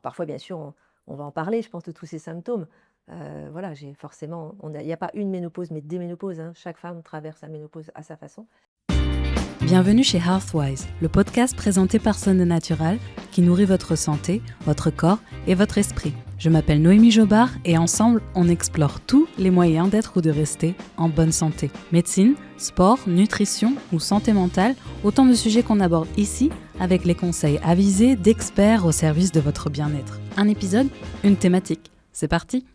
Alors parfois, bien sûr, on va en parler, je pense, de tous ces symptômes. Voilà, il n'y a pas une ménopause, mais des ménopauses, hein. Chaque femme traverse la ménopause à sa façon. Bienvenue chez Healthwise, le podcast présenté par Sonde Natural qui nourrit votre santé, votre corps et votre esprit. Je m'appelle Noémie Jobard et ensemble, on explore tous les moyens d'être ou de rester en bonne santé. Médecine, sport, nutrition ou santé mentale, autant de sujets qu'on aborde ici avec les conseils avisés d'experts au service de votre bien-être. Un épisode, une thématique. C'est parti!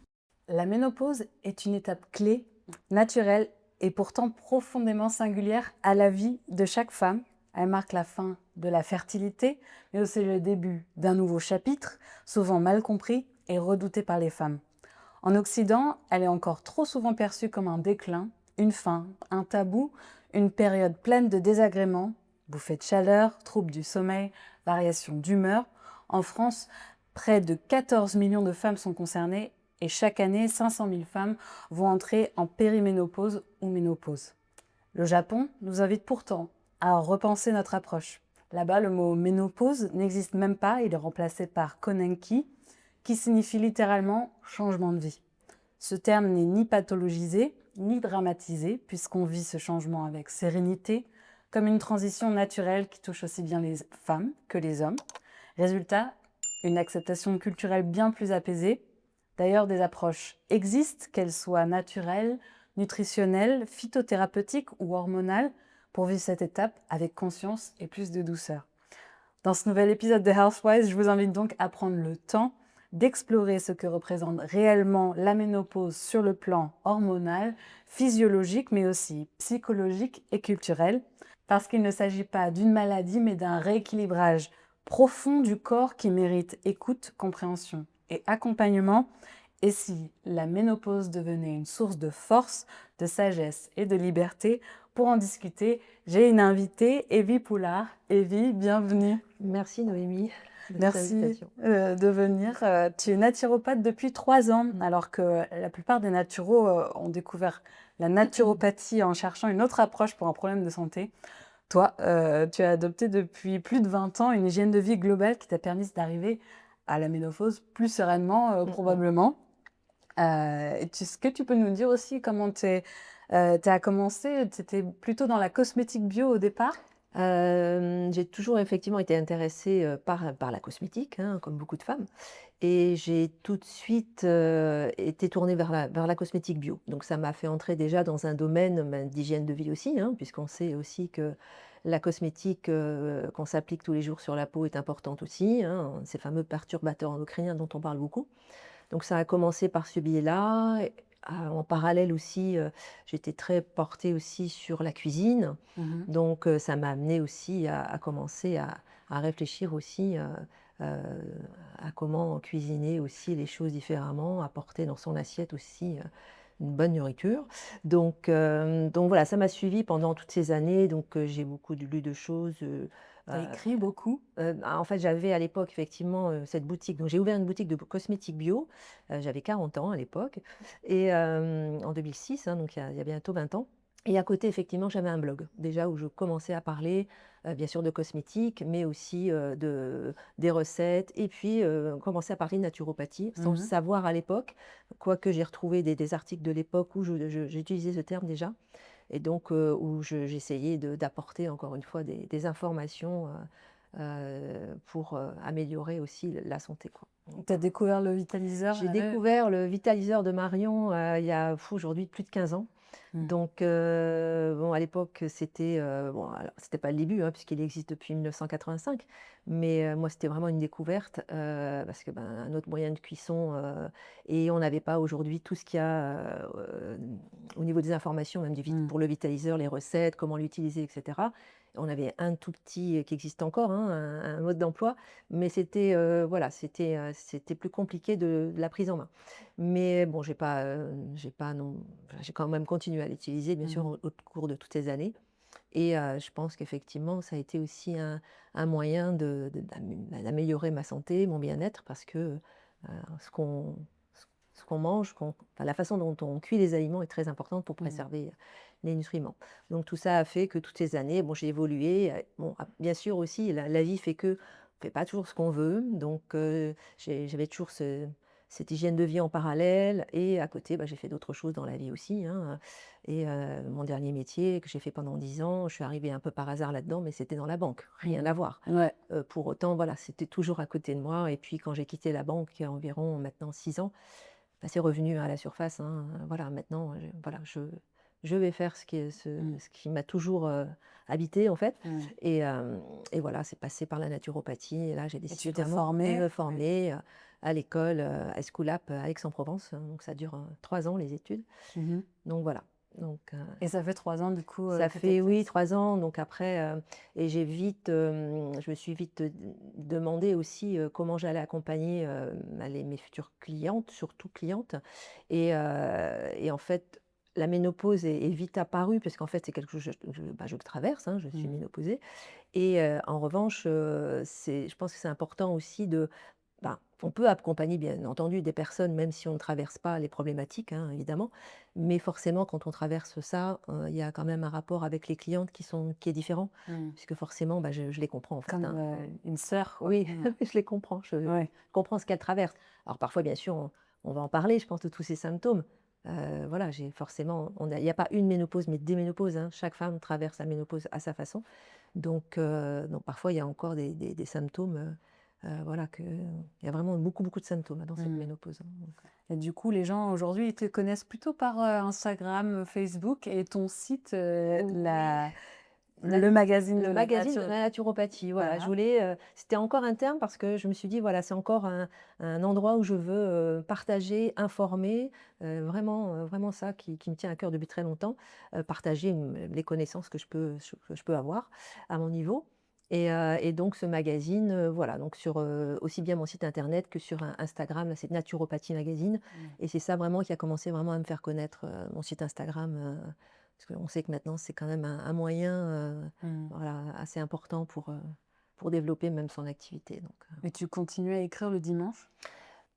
La ménopause est une étape clé, naturelle et pourtant profondément singulière à la vie de chaque femme. Elle marque la fin de la fertilité, mais aussi le début d'un nouveau chapitre, souvent mal compris et redouté par les femmes. En Occident, elle est encore trop souvent perçue comme un déclin, une fin, un tabou, une période pleine de désagréments, bouffées de chaleur, troubles du sommeil, variations d'humeur. En France, près de 14 millions de femmes sont concernées et chaque année, 500 000 femmes vont entrer en périménopause ou ménopause. Le Japon nous invite pourtant à repenser notre approche. Là-bas, le mot ménopause n'existe même pas, il est remplacé par konenki, qui signifie littéralement changement de vie. Ce terme n'est ni pathologisé, ni dramatisé, puisqu'on vit ce changement avec sérénité, comme une transition naturelle qui touche aussi bien les femmes que les hommes. Résultat, une acceptation culturelle bien plus apaisée. D'ailleurs, des approches existent, qu'elles soient naturelles, nutritionnelles, phytothérapeutiques ou hormonales, pour vivre cette étape avec conscience et plus de douceur. Dans ce nouvel épisode de Healthwise, je vous invite donc à prendre le temps d'explorer ce que représente réellement la ménopause sur le plan hormonal, physiologique, mais aussi psychologique et culturel, parce qu'il ne s'agit pas d'une maladie, mais d'un rééquilibrage profond du corps qui mérite écoute, compréhension et accompagnement. Et si la ménopause devenait une source de force, de sagesse et de liberté, pour en discuter, j'ai une invitée, Evie Poulard. Evie, bienvenue. Merci Noémie de cette Merci invitation. de venir. Tu es naturopathe depuis 3 ans, alors que la plupart des naturaux ont découvert la naturopathie en cherchant une autre approche pour un problème de santé. Toi, tu as adopté depuis plus de 20 ans une hygiène de vie globale qui t'a permis d'arriver à la ménopause plus sereinement, probablement. Est-ce que tu peux nous dire aussi comment tu as commencé? Tu étais plutôt dans la cosmétique bio au départ? J'ai toujours effectivement été intéressée par la cosmétique, hein, comme beaucoup de femmes. Et j'ai tout de suite été tournée vers la cosmétique bio. Donc ça m'a fait entrer déjà dans un domaine d'hygiène de vie aussi, hein, puisqu'on sait aussi que la cosmétique qu'on s'applique tous les jours sur la peau est importante aussi, hein, ces fameux perturbateurs endocriniens dont on parle beaucoup. Donc ça a commencé par ce biais-là. En parallèle aussi, j'étais très portée aussi sur la cuisine. Mhm. Donc ça m'a amenée aussi à commencer à réfléchir aussi à comment cuisiner aussi les choses différemment, apporter dans son assiette aussi une bonne nourriture. Donc voilà, ça m'a suivie pendant toutes ces années. Donc j'ai beaucoup lu de choses. Tu as euh, écrit beaucoup. En fait, j'avais à l'époque effectivement cette boutique. Donc, j'ai ouvert une boutique de cosmétiques bio. J'avais 40 ans à l'époque. Et en 2006, hein, donc il y a bientôt 20 ans. Et à côté, effectivement, j'avais un blog déjà où je commençais à parler, bien sûr, de cosmétiques, mais aussi des recettes. Et puis, commencer à parler de naturopathie, sans le Mhm. savoir à l'époque. Quoique j'ai retrouvé des articles de l'époque où j'utilisais ce terme déjà. Et donc, où j'essayais d'apporter encore une fois des informations pour améliorer aussi la santé, quoi. Tu as découvert le vitaliseur. J'ai découvert le vitaliseur de Marion il y a aujourd'hui plus de 15 ans. Mm. Donc, bon, à l'époque, c'était bon, alors, c'était pas le début, hein, puisqu'il existe depuis 1985, mais moi, c'était vraiment une découverte parce que un autre moyen de cuisson et on n'avait pas aujourd'hui tout ce qu'il y a au niveau des informations, même Mm. pour le vitaliseur, les recettes, comment l'utiliser, etc. On avait un tout petit qui existe encore, hein, un mode d'emploi, mais c'était voilà, c'était plus compliqué de la prise en main. Mais bon, j'ai pas non, enfin, j'ai quand même continué à l'utiliser, bien sûr, Mhm. au cours de toutes ces années. Et je pense qu'effectivement, ça a été aussi un moyen d'améliorer ma santé, mon bien-être, parce que ce qu'on ce qu'on mange, enfin, la façon dont on cuit les aliments est très importante pour Mm. préserver les nutriments. Donc tout ça a fait que toutes ces années, bon, j'ai évolué. Bon, bien sûr aussi, la vie fait que fait pas toujours ce qu'on veut, donc j'avais toujours cette hygiène de vie en parallèle et à côté, j'ai fait d'autres choses dans la vie aussi, hein, et mon dernier métier que j'ai fait pendant 10 ans, je suis arrivée un peu par hasard là-dedans, mais c'était dans la banque, rien à voir. Ouais. Pour autant, voilà, c'était toujours à côté de moi et puis quand j'ai quitté la banque il y a environ maintenant 6 ans, c'est revenu à la surface, hein, voilà, maintenant, voilà, je vais faire ce qui m'a toujours, habité en fait Mmh. et voilà, c'est passé par la naturopathie et là, j'ai Et tu décidé t'es vraiment de formée? me Ouais. former, à l'école, Esculape à Aix-en-Provence, donc ça dure, 3 ans les études, Mmh. donc voilà, donc Et ça fait 3 ans du coup, ça que tu fait, oui, exerces? 3 ans, donc après, et je me suis vite, demandé aussi, comment j'allais accompagner, mes futures clientes, surtout clientes et en fait, la ménopause est vite apparue parce qu'en fait, c'est quelque chose que je traverse, hein, je suis Mmh. ménopausée et en revanche, je pense que c'est important aussi on peut accompagner bien entendu des personnes même si on ne traverse pas les problématiques, hein, évidemment, mais forcément quand on traverse ça, il y a quand même un rapport avec les clientes qui est différent, Mmh. puisque forcément, je les comprends en fait, Comme, hein. une sœur quoi. Oui, Mmh. je les comprends, je Ouais. comprends ce qu'elles traversent. Alors parfois bien sûr, on va en parler, je pense, de tous ces symptômes. Voilà, j'ai forcément il y a pas une ménopause, mais des ménopauses, hein. Chaque femme traverse la ménopause à sa façon. Donc parfois il y a encore des symptômes, voilà il y a vraiment beaucoup, beaucoup de symptômes, hein, dans cette Mmh. ménopause, hein, Et du coup, les gens aujourd'hui, ils te connaissent plutôt par, Instagram, Facebook et ton site, oui. le magazine Le de la magazine de nature. la naturopathie, voilà, je Voilà. voulais, c'était encore un terme parce que je me suis dit: «Voilà, c'est encore un endroit où je veux, partager, informer», vraiment ça qui me tient à cœur depuis très longtemps, partager, les connaissances que je peux avoir à mon niveau et donc ce magazine, voilà, donc sur, aussi bien mon site internet que sur Instagram, là, c'est Naturopathie Magazine Mmh. et c'est ça vraiment qui a commencé vraiment à me faire connaître, mon site Instagram, parce qu'on sait que maintenant c'est quand même un moyen, Mmh. voilà, assez important pour développer même son activité, donc Et tu continues à écrire le dimanche?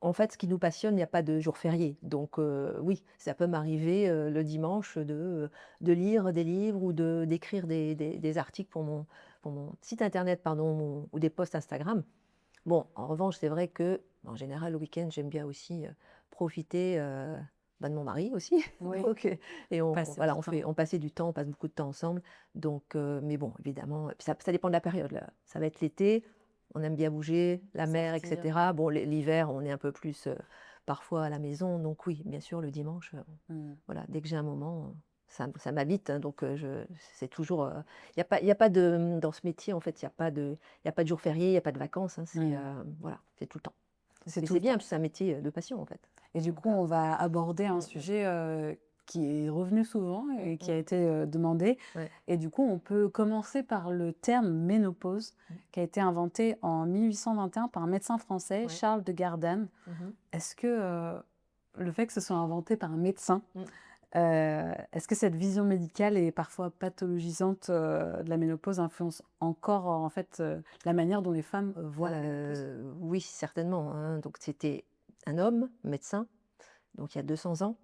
en fait, ce qui nous passionne, il n'y a pas de jour férié, donc oui, ça peut m'arriver, le dimanche de lire des livres ou d'écrire des articles pour mon site internet, pardon, ou des posts Instagram. Bon, en revanche, c'est vrai que, en général, le week-end, j'aime bien aussi, profiter, de mon mari aussi, Oui. donc et Passer voilà, du temps. on passait du temps, on passe beaucoup de temps ensemble, donc mais bon, évidemment, puis ça dépend de la période, là. Ça va être l'été, on aime bien bouger, la mer et Sortir. cetera. Bon, l'hiver, on est un peu plus, parfois à la maison, donc oui, bien sûr, le dimanche, Mmh. voilà, dès que j'ai un moment, ça m'habite, hein, donc c'est toujours, il y a pas de, dans ce métier, en fait, il y a pas de jour férié, il y a pas de vacances, hein, Mmh. voilà, c'est tout le temps. C'est Mais tout c'est le bien, temps. parce que c'est un métier, de passion, en fait. Et du Donc coup, on va aborder un mmh, sujet, qui est revenu souvent et qui a mmh, été, demandé. ouais. Et du coup, on peut commencer par le terme ménopause, Mmh, qui a été inventé en 1821 par un médecin français, ouais. Charles de Gardanne. Mmh. Est-ce que, le fait que ce soit inventé par un médecin, Mmh. est-ce que cette vision médicale et parfois pathologisante, de la ménopause influence encore, en fait, la manière dont les femmes, voient la ménopause? Oui, certainement, hein, donc c'était un homme, médecin, donc il y a 200 ans.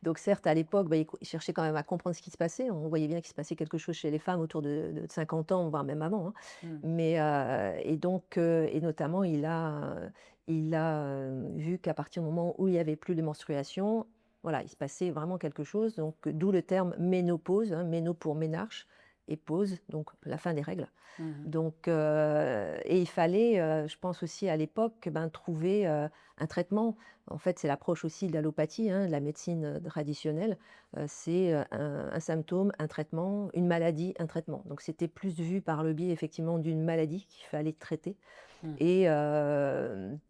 Donc certes, à l'époque, il cherchait quand même à comprendre ce qui se passait. On voyait bien qu'il se passait quelque chose chez les femmes autour de 50 ans, voire même avant, hein. Mmh. Mais et donc et notamment, il a, vu qu'à partir du moment où il y avait plus de menstruation, voilà, il se passait vraiment quelque chose. Donc d'où le terme ménopause, hein, méno pour ménarche et pause, donc la fin des règles. Mmh. Donc et il fallait, je pense aussi à l'époque, trouver, un traitement. En fait, c'est l'approche aussi de l'allopathie, hein, de la médecine, traditionnelle. C'est, un symptôme, un traitement, une maladie, un traitement. Donc c'était plus vu par le biais effectivement d'une maladie qu'il fallait traiter Mmh. et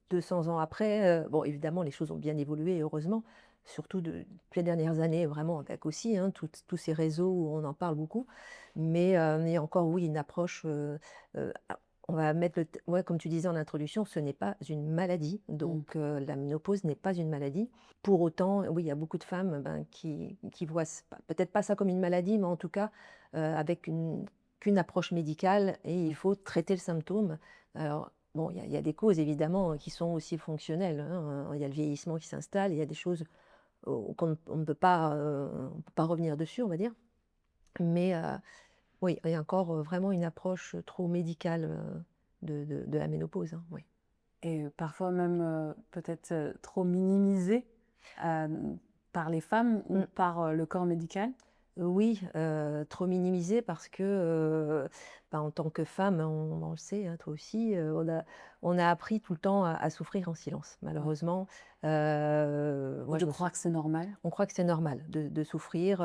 200 ans après, bon évidemment les choses ont bien évolué heureusement, surtout depuis les dernières années vraiment avec aussi, hein, tous ces réseaux où on en parle beaucoup. Mais il y a encore oui une approche, ah, on va mettre ouais comme tu disais en introduction, ce n'est pas une maladie, Mmh. donc la ménopause n'est pas une maladie. Pour autant, oui, il y a beaucoup de femmes, qui voient peut-être pas ça comme une maladie, mais en tout cas, avec qu'une approche médicale et il Mmh. faut traiter le symptôme. Alors bon, il y a des causes évidemment qui sont aussi fonctionnelles, hein, il y a le vieillissement qui s'installe, il y a des choses, on ne peut pas, on peut pas revenir dessus, on va dire. Mais oui, il y a encore, vraiment une approche, trop médicale, de la ménopause, hein, oui. Et parfois même peut-être trop minimisé euh, par les femmes ou Mm. par le corps médical. Oui, trop minimisé parce que, en tant que femme, on le sait, hein, toi aussi, on a appris tout le temps à souffrir en silence, Ouais. malheureusement. Et Moi, de croire que c'est normal. on croit que c'est normal de souffrir,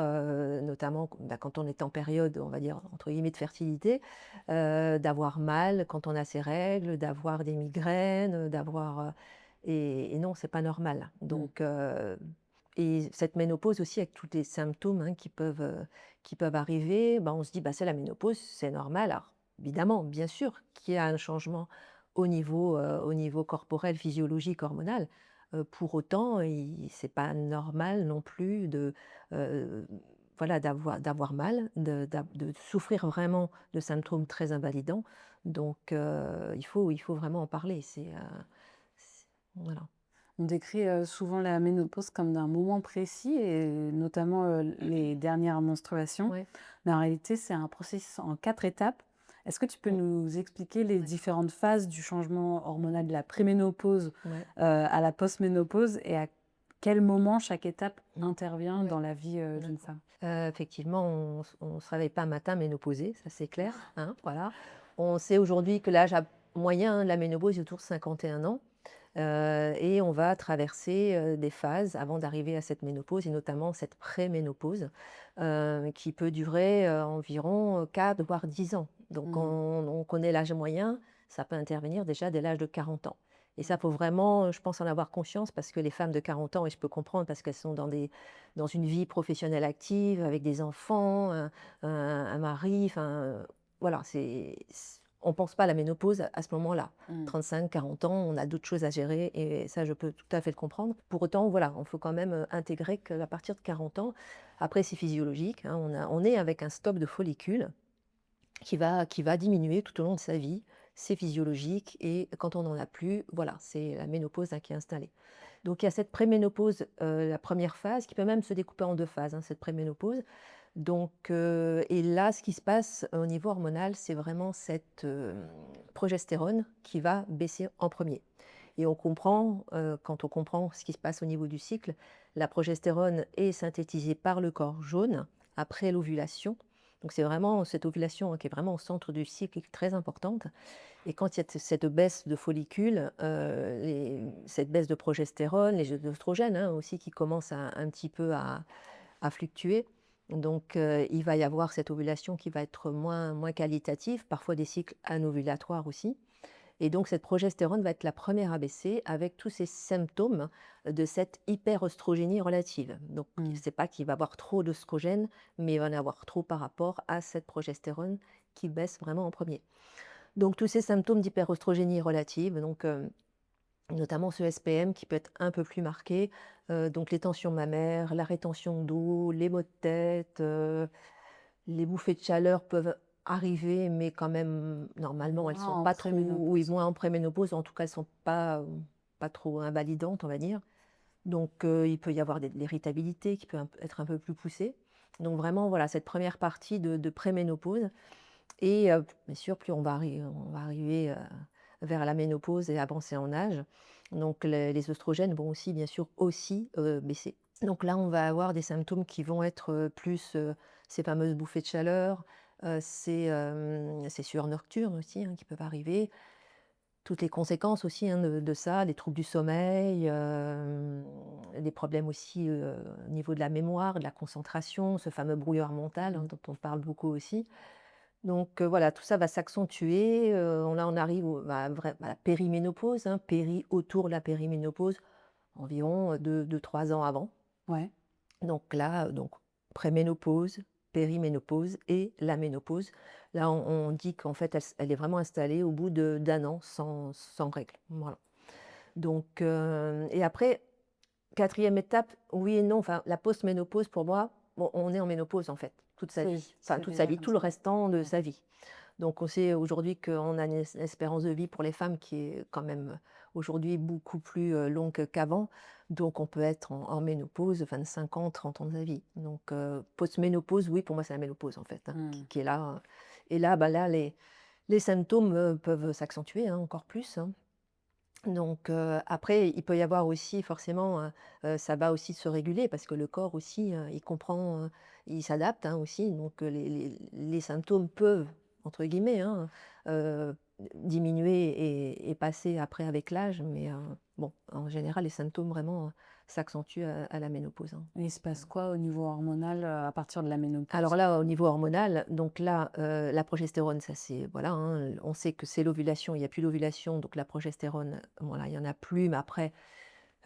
notamment quand on est en période, on va dire, entre guillemets, «de fertilité», d'avoir mal quand on a ses règles, d'avoir des migraines, et non, c'est pas normal. Donc et cette ménopause aussi avec tous les symptômes, hein, qui peuvent arriver, on se dit: «Bah, c'est la ménopause, c'est normal». Alors évidemment, bien sûr qu'il y a un changement au niveau corporel, physiologique, hormonal. Pour autant, c'est pas normal non plus heu, voilà, d'avoir mal, de souffrir vraiment de symptômes très invalidants. Donc il faut vraiment en parler. Voilà. On décrit souvent la ménopause comme d'un moment précis, et notamment les dernières menstruations. Ouais. Mais en réalité, c'est un processus en 4 étapes. Est-ce que tu peux Mmh. nous expliquer les Ouais. différentes phases du changement hormonal de la préménopause Ouais. à la postménopause, et à quel moment chaque étape Mmh. intervient Ouais. dans la vie d'une D'accord. femme? Effectivement, on se réveille pas un matin ménopausé, ça c'est clair, hein, voilà. On sait aujourd'hui que l'âge moyen de la ménopause est autour de 51 ans, et on va traverser, des phases avant d'arriver à cette ménopause et notamment cette préménopause, qui peut durer, environ, 4 voire 10 ans. Donc Mm. on connaît l'âge moyen, ça peut intervenir déjà dès l'âge de 40 ans. Et ça, faut vraiment, je pense, en avoir conscience parce que les femmes de 40 ans, et je peux comprendre parce qu'elles sont dans une vie professionnelle active, avec des enfants, un mari, enfin, voilà, on pense pas à la ménopause à ce moment-là. Mm. 35-40 ans, on a d'autres choses à gérer et ça, je peux tout à fait le comprendre. Pour autant, voilà, on faut quand même intégrer qu'à partir de 40 ans, après c'est physiologique, hein, on est avec un stock de follicules qui va diminuer tout au long de sa vie. C'est physiologique et quand on n'en a plus, voilà, c'est la ménopause, hein, qui est installée. Donc il y a cette préménopause, la première phase, qui peut même se découper en deux phases, hein, cette préménopause. Donc, et là, ce qui se passe au niveau hormonal, c'est vraiment cette progestérone qui va baisser en premier. Et on comprend, quand on comprend ce qui se passe au niveau du cycle, la progestérone est synthétisée par le corps jaune après l'ovulation. Donc c'est vraiment cette ovulation, hein, qui est vraiment au centre du cycle, qui est très importante. Et quand il y a cette baisse de follicules, cette baisse de progestérone, les œstrogènes, hein, aussi qui commencent un petit peu à fluctuer. Donc il va y avoir cette ovulation qui va être moins qualitative, parfois des cycles anovulatoires aussi. Et donc cette progestérone va être la première à baisser avec tous ces symptômes de cette hyperostrogénie relative. Donc Mm. c'est pas qu'il va y avoir trop d'oestrogènes, mais il va y en avoir trop par rapport à cette progestérone qui baisse vraiment en premier. Donc tous ces symptômes d'hyperostrogénie relative, donc notamment ce SPM qui peut être un peu plus marqué, donc les tensions mammaires, la rétention d'eau, les maux de tête, les bouffées de chaleur peuvent arriver, mais quand même, normalement, elles Moins sont en pas trop, oui, préménopause. moins en préménopause, en tout cas, elles sont pas trop invalidantes, on va dire. Donc, il peut y avoir de l'irritabilité qui peut être un peu plus poussée. Donc vraiment, voilà, cette première partie de préménopause. Et bien sûr, plus on va arriver vers la ménopause et avancer en âge. Donc les oestrogènes vont aussi, bien sûr, aussi baisser. Donc là, on va avoir des symptômes qui vont être plus ces fameuses bouffées de chaleur, ces sueurs nocturnes aussi, hein, qui peuvent arriver. Toutes les conséquences aussi, hein, de ça, les troubles du sommeil, des problèmes aussi au niveau de la mémoire, de la concentration, ce fameux brouillard mental, hein, Mm. dont on parle beaucoup aussi. Donc voilà, tout ça va s'accentuer, là on arrive à la périménopause, hein, autour de la périménopause, environ 2-3 ans avant. Ouais. Donc là, préménopause, périménopause et la ménopause. Là, on dit qu'en fait, elle est vraiment installée au bout d'un an sans règles. Voilà. Donc, et après, quatrième étape, oui et non. Enfin, la post-ménopause, pour moi, bon, on est en ménopause en fait, toute sa vie. Enfin, C'est toute sa déjà vie, comme tout le ça. restant de Ouais. sa vie. Donc, on sait aujourd'hui qu'on a une espérance de vie pour les femmes qui est quand même aujourd'hui beaucoup plus longue qu'avant. Donc, on peut être en ménopause 25 ans, 30 ans de sa vie. Donc, post-ménopause, oui, pour moi, c'est la ménopause en fait, hein, Mm. qui est là. Et là, là, Les symptômes, peuvent s'accentuer, hein, encore plus, hein. Donc après, il peut y avoir aussi forcément, ça va aussi se réguler parce que le corps aussi, il comprend, il s'adapte, hein, aussi. Donc les symptômes peuvent, entre guillemets, hein, heu, diminuer et passer après avec l'âge. Mais bon, en général, les symptômes vraiment, s'accentuent à la ménopause, hein. Et il se passe quoi au niveau hormonal à partir de la Alors ménopause? là, au niveau hormonal, donc là, la progestérone, ça c'est voilà, hein, on sait que c'est l'ovulation, il y a plus l'ovulation, donc la progestérone, voilà, il y en a plus, mais après,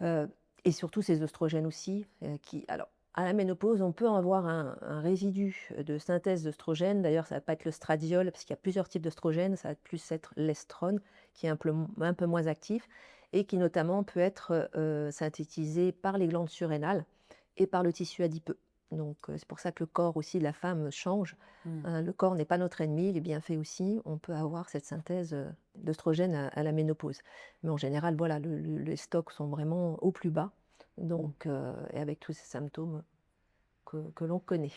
heu et surtout ces oestrogènes aussi, qui alors à la ménopause, on peut avoir un résidu de synthèse d'œstrogènes. D'ailleurs, ça va pas être le stradiol, parce qu'il y a plusieurs types d'œstrogènes, ça va plus être l'estrone qui est un peu moins actif et qui notamment peut être, synthétisé par les glandes surrénales et par le tissu adipeux. Donc c'est pour ça que le corps aussi de la femme change. Mmh. Le corps n'est pas notre ennemi, il est bien fait aussi. On peut avoir cette synthèse, d'œstrogènes à la ménopause. Mais en général, voilà, les stocks sont vraiment au plus bas, Mmh. donc et avec tous ces symptômes que l'on connaît.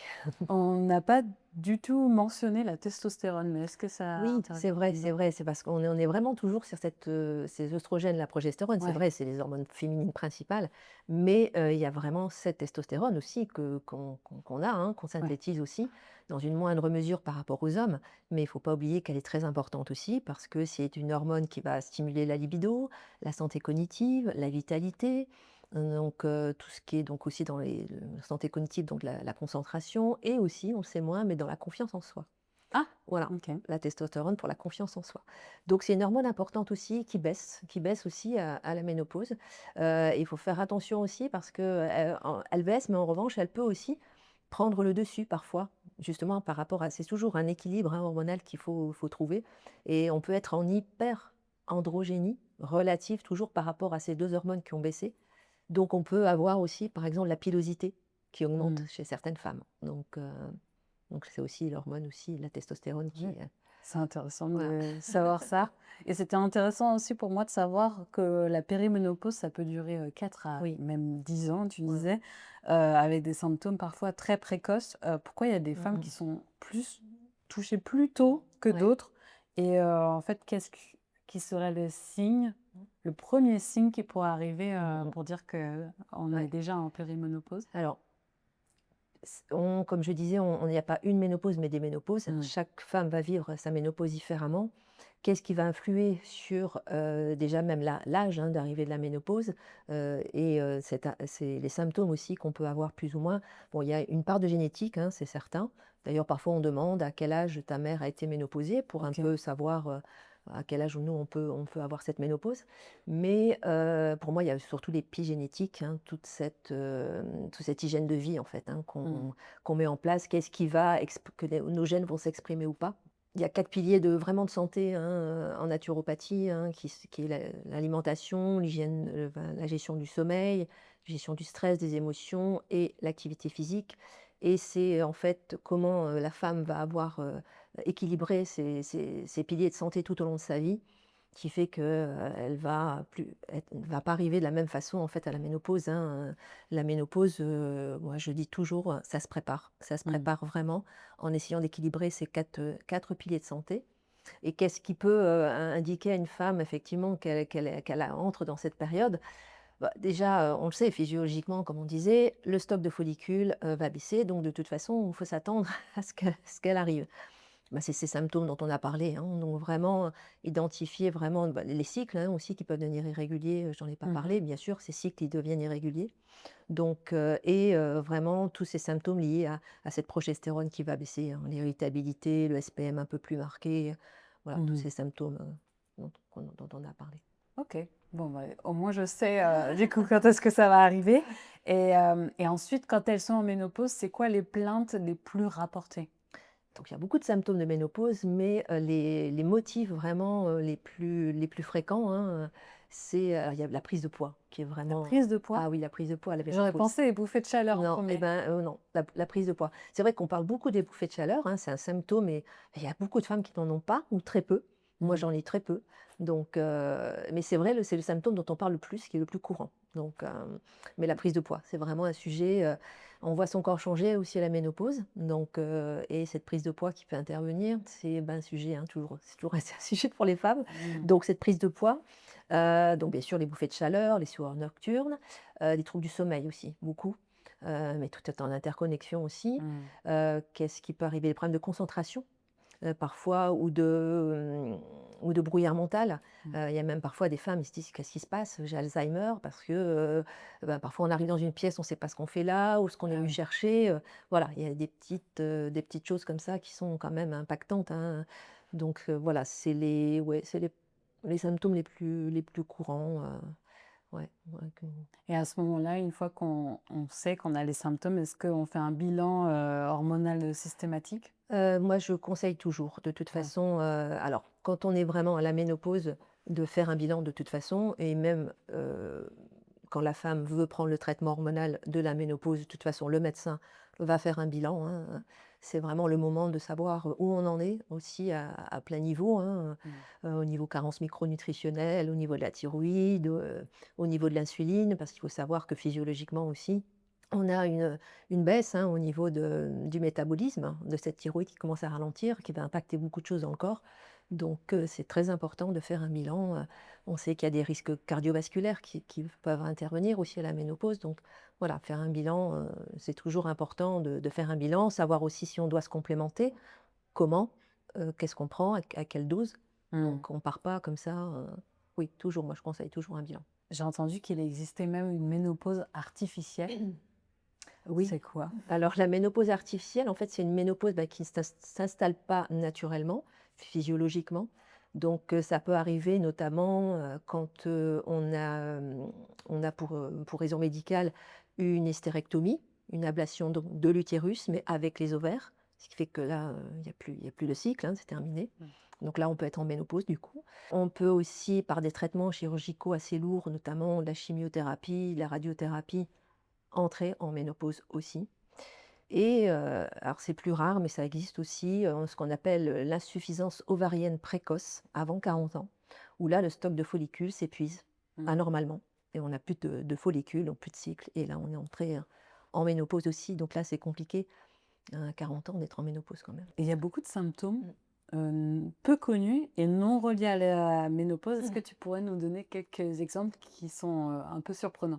On n'a pas du tout mentionné la testostérone, mais est-ce que ça Oui, intervient c'est dedans? vrai, c'est parce qu'on est vraiment toujours sur ces oestrogènes, la progestérone, c'est Ouais, vrai, c'est les hormones féminines principales, mais il y a vraiment cette testostérone aussi qu'on a, hein, qu'on ouais. synthétise aussi, dans une moindre mesure par rapport aux hommes, mais il ne faut pas oublier qu'elle est très importante aussi parce que c'est une hormone qui va stimuler la libido, la santé cognitive, la vitalité, donc tout ce qui est donc aussi dans la santé cognitive, donc la concentration et aussi, on le sait moins, mais dans la confiance en soi. Ah! Voilà, OK. la testostérone pour la confiance en soi. Donc c'est une hormone importante aussi qui baisse aussi à la ménopause. Il faut faire attention aussi parce qu'elle baisse, mais en revanche, elle peut aussi prendre le dessus parfois, justement par rapport à c'est toujours un équilibre, hein, hormonal qu'il faut trouver et on peut être en hyperandrogénie relative toujours par rapport à ces 2 hormones qui ont baissé. Donc on peut avoir aussi, par exemple, la pilosité qui augmente Mmh. chez certaines femmes. Donc c'est aussi l'hormone aussi, la testostérone qui, Ouais. C'est intéressant voilà. de savoir ça et c'était intéressant aussi pour moi de savoir que la périménopause, ça peut durer, 4 à Oui, même 10 ans, tu ouais. disais, avec des symptômes parfois très précoces. Pourquoi il y a des Mmh femmes mh. qui sont plus touchées plus tôt que Ouais. d'autres? Et en fait, qui serait le signe, le premier signe qui pourrait arriver, Mmh mh. pour dire qu'on est Ouais. déjà en périménopause? Alors, comme je disais, il n'y a pas une ménopause, mais des ménopauses. Mmh. Chaque femme va vivre sa ménopause différemment. Qu'est-ce qui va influer sur, déjà même l'âge, hein, d'arrivée de la ménopause, c'est les symptômes aussi qu'on peut avoir plus ou moins. Bon, il y a une part de génétique, hein, c'est certain. D'ailleurs, parfois, on demande à quel âge ta mère a été ménopausée pour un OK. peu savoir, à quel âge nous on peut avoir cette ménopause. Mais pour moi, il y a surtout l'épigénétique, hein, toute cette hygiène de vie en fait, hein, Mmh. qu'on met en place. Qu'est-ce qui va que nos gènes vont s'exprimer ou pas? Il y a 4 piliers vraiment de santé, hein, en naturopathie, hein, qui est l'alimentation, l'hygiène, la gestion du sommeil, la gestion du stress, des émotions et l'activité physique et c'est, en fait, comment, la femme va avoir, équilibré ces piliers de santé tout au long de sa vie, qui fait que, elle va pas arriver de la même façon, en fait, à la ménopause, hein, La ménopause, moi je dis toujours, ça se prépare. Ça se Mmh. prépare vraiment en essayant d'équilibrer ces 4 piliers de santé et qu'est-ce qui peut, indiquer à une femme effectivement qu'elle entre dans cette période? Bah, déjà, on le sait physiologiquement comme on disait, le stock de follicules, va baisser donc de toute façon, il faut s'attendre à ce qu'elle arrive. Bah, c'est ces symptômes dont on a parlé, hein, donc vraiment, identifier vraiment, bah, les cycles, hein, aussi qui peuvent devenir irréguliers, j'en ai pas Mmh. parlé, bien sûr, ces cycles, ils deviennent irréguliers, donc vraiment tous ces symptômes liés à cette progestérone qui va baisser, hein, l'irritabilité, le SPM un peu plus marqué, voilà, tous Mmh. ces symptômes, dont on a parlé. OK. Bon, bah, au moins je sais, du coup, quand est-ce que ça va arriver et ensuite, quand elles sont en ménopause, c'est quoi les plaintes les plus rapportées? Donc il y a beaucoup de symptômes de ménopause, mais les motifs vraiment, les plus fréquents, hein, il y a la prise de poids qui est La vraiment prise de poids? ah oui, la prise de poids à la J'aurais ménopause. pensé les bouffées de chaleur en Non, eh 1er. ben, non, la prise de poids. C'est vrai qu'on parle beaucoup des bouffées de chaleur, hein, c'est un symptôme et il y a beaucoup de femmes qui n'en ont pas ou très peu. Moi, j'en ai très peu. Donc, mais c'est vrai, c'est le symptôme dont on parle le plus, qui est le plus courant. Donc, mais la prise de poids, c'est vraiment un sujet. On voit son corps changer aussi à la ménopause. Donc, et cette prise de poids qui peut intervenir, c'est un sujet, hein, toujours, c'est toujours resté un sujet pour les femmes. Donc, cette prise de poids, donc bien sûr les bouffées de chaleur, les sueurs nocturnes, les troubles du sommeil aussi, beaucoup. Mais tout est en interconnexion aussi. Qu'est-ce qui peut arriver? Les problèmes de concentration parfois ou de brouillard mental. Il y a même parfois des femmes qui se disent: «Qu'est-ce qui se passe? J'ai Alzheimer», parce que, parfois on arrive dans une pièce, on ne sait pas ce qu'on fait là ou ce qu'on est Ah venu oui. chercher, voilà, il y a des petites choses comme ça qui sont quand même impactantes, hein. Donc, voilà, c'est les symptômes les plus courants, ouais que Et à ce moment-là, une fois qu'on sait qu'on a les symptômes, est-ce qu'on fait un bilan hormonal systématique? Moi, je conseille toujours, de toute Ouais. façon, alors quand on est vraiment à la ménopause, de faire un bilan de toute façon et même, quand la femme veut prendre le traitement hormonal de la ménopause, de toute façon, le médecin va faire un bilan, hein. C'est vraiment le moment de savoir où on en est aussi à plein niveau, hein, au niveau carence micronutritionnelle, au niveau de la thyroïde, au niveau de l'insuline, parce qu'il faut savoir que physiologiquement aussi, on a une baisse, hein, au niveau du métabolisme, hein, de cette thyroïde qui commence à ralentir, qui va impacter beaucoup de choses dans le corps. Donc, c'est très important de faire un bilan. On sait qu'il y a des risques cardiovasculaires qui peuvent intervenir aussi à la ménopause. Donc, voilà, faire un bilan, c'est toujours important de faire un bilan, savoir aussi si on doit se complémenter, comment, qu'est-ce qu'on prend, à quelle dose. Mm. Donc, on ne part pas comme ça. Oui, toujours, moi je conseille toujours un bilan. J'ai entendu qu'il existait même une ménopause artificielle. Oui. C'est quoi? Alors la ménopause artificielle, en fait, c'est une ménopause, qui ne s'installe pas naturellement, physiologiquement. Donc ça peut arriver notamment, quand, on a pour raison médicale une hystérectomie, une ablation donc de l'utérus, mais avec les ovaires. Ce qui fait que là, il y a plus de cycle, hein, c'est terminé. Mm. Donc là, on peut être en ménopause du coup. On peut aussi, par des traitements chirurgicaux assez lourds, notamment la chimiothérapie, la radiothérapie, entrer en ménopause aussi. Et alors c'est plus rare, mais ça existe aussi, ce qu'on appelle l'insuffisance ovarienne précoce, avant 40 ans, où là, le stock de follicules s'épuise Mm. anormalement et on n'a plus de follicules, donc plus de cycle et là, on est entré, en ménopause aussi, donc là, c'est compliqué, à 40 ans d'être en ménopause quand même. Et il y a beaucoup de symptômes Mmh. peu connus et non reliés à la ménopause. Est-ce que tu pourrais nous donner quelques exemples qui sont un peu surprenants?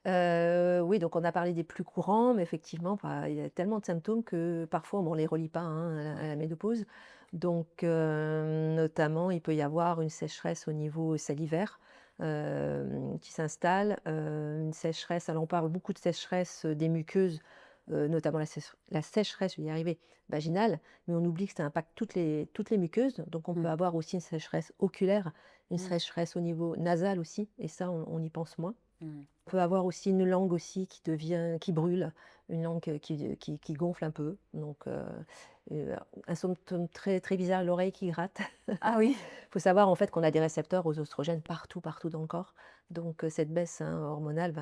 Mmh. Oui, donc on a parlé des plus courants, mais effectivement, il y a tellement de symptômes que parfois on ne les relie pas, hein, à la ménopause. Donc, notamment, il peut y avoir une sécheresse au niveau salivaire, qui s'installe, une sécheresse, alors on parle beaucoup de sécheresse, des muqueuses, notamment la sécheresse, je vais y arriver, vaginale, mais on oublie que ça impacte toutes les muqueuses. Donc on peut Mm. avoir aussi une sécheresse oculaire, une Mm. sécheresse au niveau nasal aussi, et ça on y pense moins. Mm. On peut avoir aussi une langue aussi qui brûle, une langue, qui gonfle un peu, donc un symptôme très, très bizarre, l'oreille qui gratte. Ah oui. Il faut savoir en fait qu'on a des récepteurs aux oestrogènes partout, partout dans le corps, donc cette baisse, hein, hormonale peut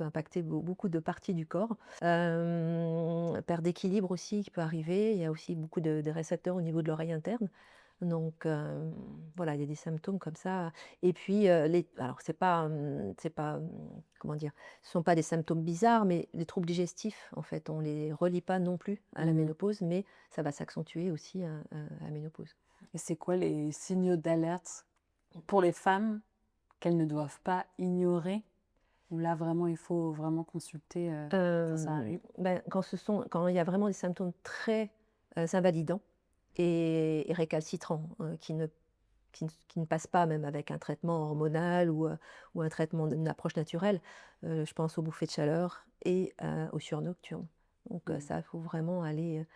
impacter beaucoup de parties du corps. Perte d'équilibre aussi qui peut arriver, il y a aussi beaucoup de récepteurs au niveau de l'oreille interne, donc voilà, il y a des symptômes comme ça. Et puis, alors c'est pas, comment dire? Ce sont pas des symptômes bizarres, mais les troubles digestifs, en fait, on les relie pas non plus à la Mm. ménopause, mais ça va s'accentuer aussi à la ménopause. Et c'est quoi les signaux d'alerte pour les femmes qu'elles ne doivent pas ignorer? Ou là, vraiment, il faut vraiment consulter quand ça arrive. Quand il y a vraiment des symptômes très, invalidants et récalcitrants, qui ne passent pas même avec un traitement hormonal ou un traitement d'une approche naturelle. Je pense aux bouffées de chaleur et aux sueurs nocturnes. Donc Mm. ça, il faut vraiment aller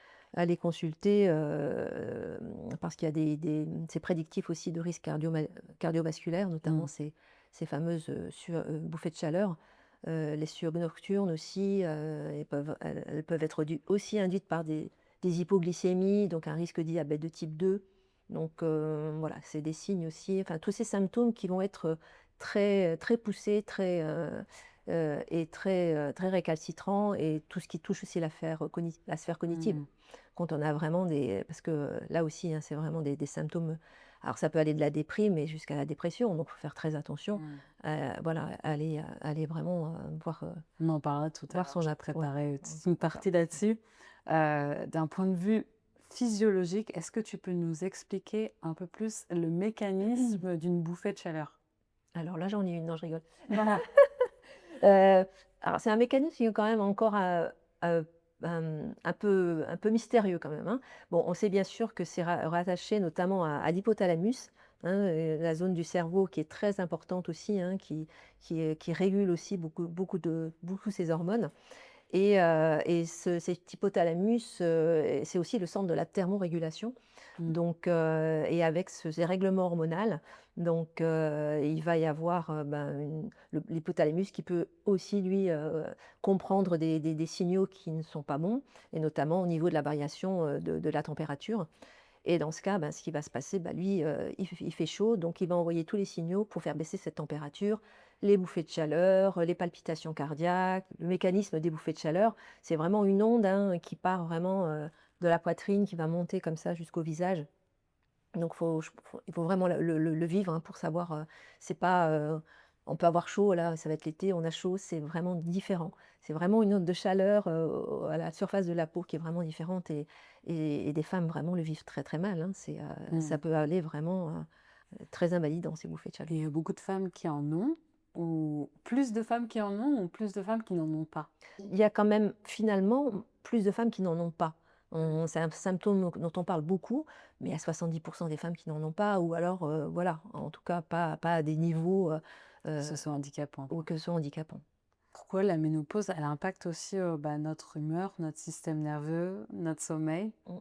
consulter, parce qu'il y a c'est prédictif aussi de risques cardiovasculaires, notamment Mm. ces fameuses, bouffées de chaleur. Les sueurs nocturnes aussi, elles peuvent être aussi induites par des hypoglycémies, donc un risque de diabète de type 2. Donc voilà, c'est des signes aussi, enfin tous ces symptômes qui vont être très, très poussés, très, est très récalcitrant et tout ce qui touche aussi la sphère cognitive. Mmh. Quand on a vraiment parce que là aussi, hein, c'est vraiment des symptômes. Alors ça peut aller de la déprime et jusqu'à la dépression, donc il faut faire très attention. Mmh. Voilà, aller vraiment voir, On en parlera tout à voir l'heure, son j'ai après. Ouais, préparé mmh, toute une d'accord. partie là-dessus. D'un point de vue physiologique, est-ce que tu peux nous expliquer un peu plus le mécanisme d'une bouffée de chaleur? Alors là, j'en ai une, non, je rigole. Heu, alors c'est un mécanisme qui est quand même encore, heu, un peu mystérieux quand même, hein. Bon, on sait bien sûr que c'est rattaché notamment à l'hypothalamus, hein, la zone du cerveau qui est très importante aussi, hein, qui régule aussi beaucoup ces hormones. Et cet hypothalamus, c'est aussi le centre de la thermorégulation. Mmh. Donc et avec ces règlements hormonal, donc il va y avoir, l'hypothalamus qui peut aussi lui, comprendre des signaux qui ne sont pas bons et notamment au niveau de la variation, de la température. Et dans ce cas, ce qui va se passer, lui, il fait chaud, donc il va envoyer tous les signaux pour faire baisser cette température, les bouffées de chaleur, les palpitations cardiaques. Le mécanisme des bouffées de chaleur, c'est vraiment une onde, hein, qui part vraiment, de la poitrine, qui va monter comme ça jusqu'au visage. Donc il faut vraiment le vivre, hein, pour savoir, c'est pas, on peut avoir chaud là, ça va être l'été, on a chaud, c'est vraiment différent. C'est vraiment une onde de chaleur, à la surface de la peau qui est vraiment différente et des femmes vraiment le vivent très, très mal, hein. Ça Mmh. peut aller vraiment, très invalidant ces bouffées de chaleur. Et il y a beaucoup de femmes qui en ont, ou plus de femmes qui en ont, ou plus de femmes qui n'en ont pas? Il y a quand même finalement plus de femmes qui n'en ont pas. C'est un symptôme dont on parle beaucoup, mais il y a 70 des femmes qui n'en ont pas ou alors, voilà, en tout cas pas à des niveaux, Ce sont handicapants, ou quoi. que ce soit handicapants. Pourquoi la ménopause, elle impacte aussi, notre humeur, notre système nerveux, notre sommeil? Mmh.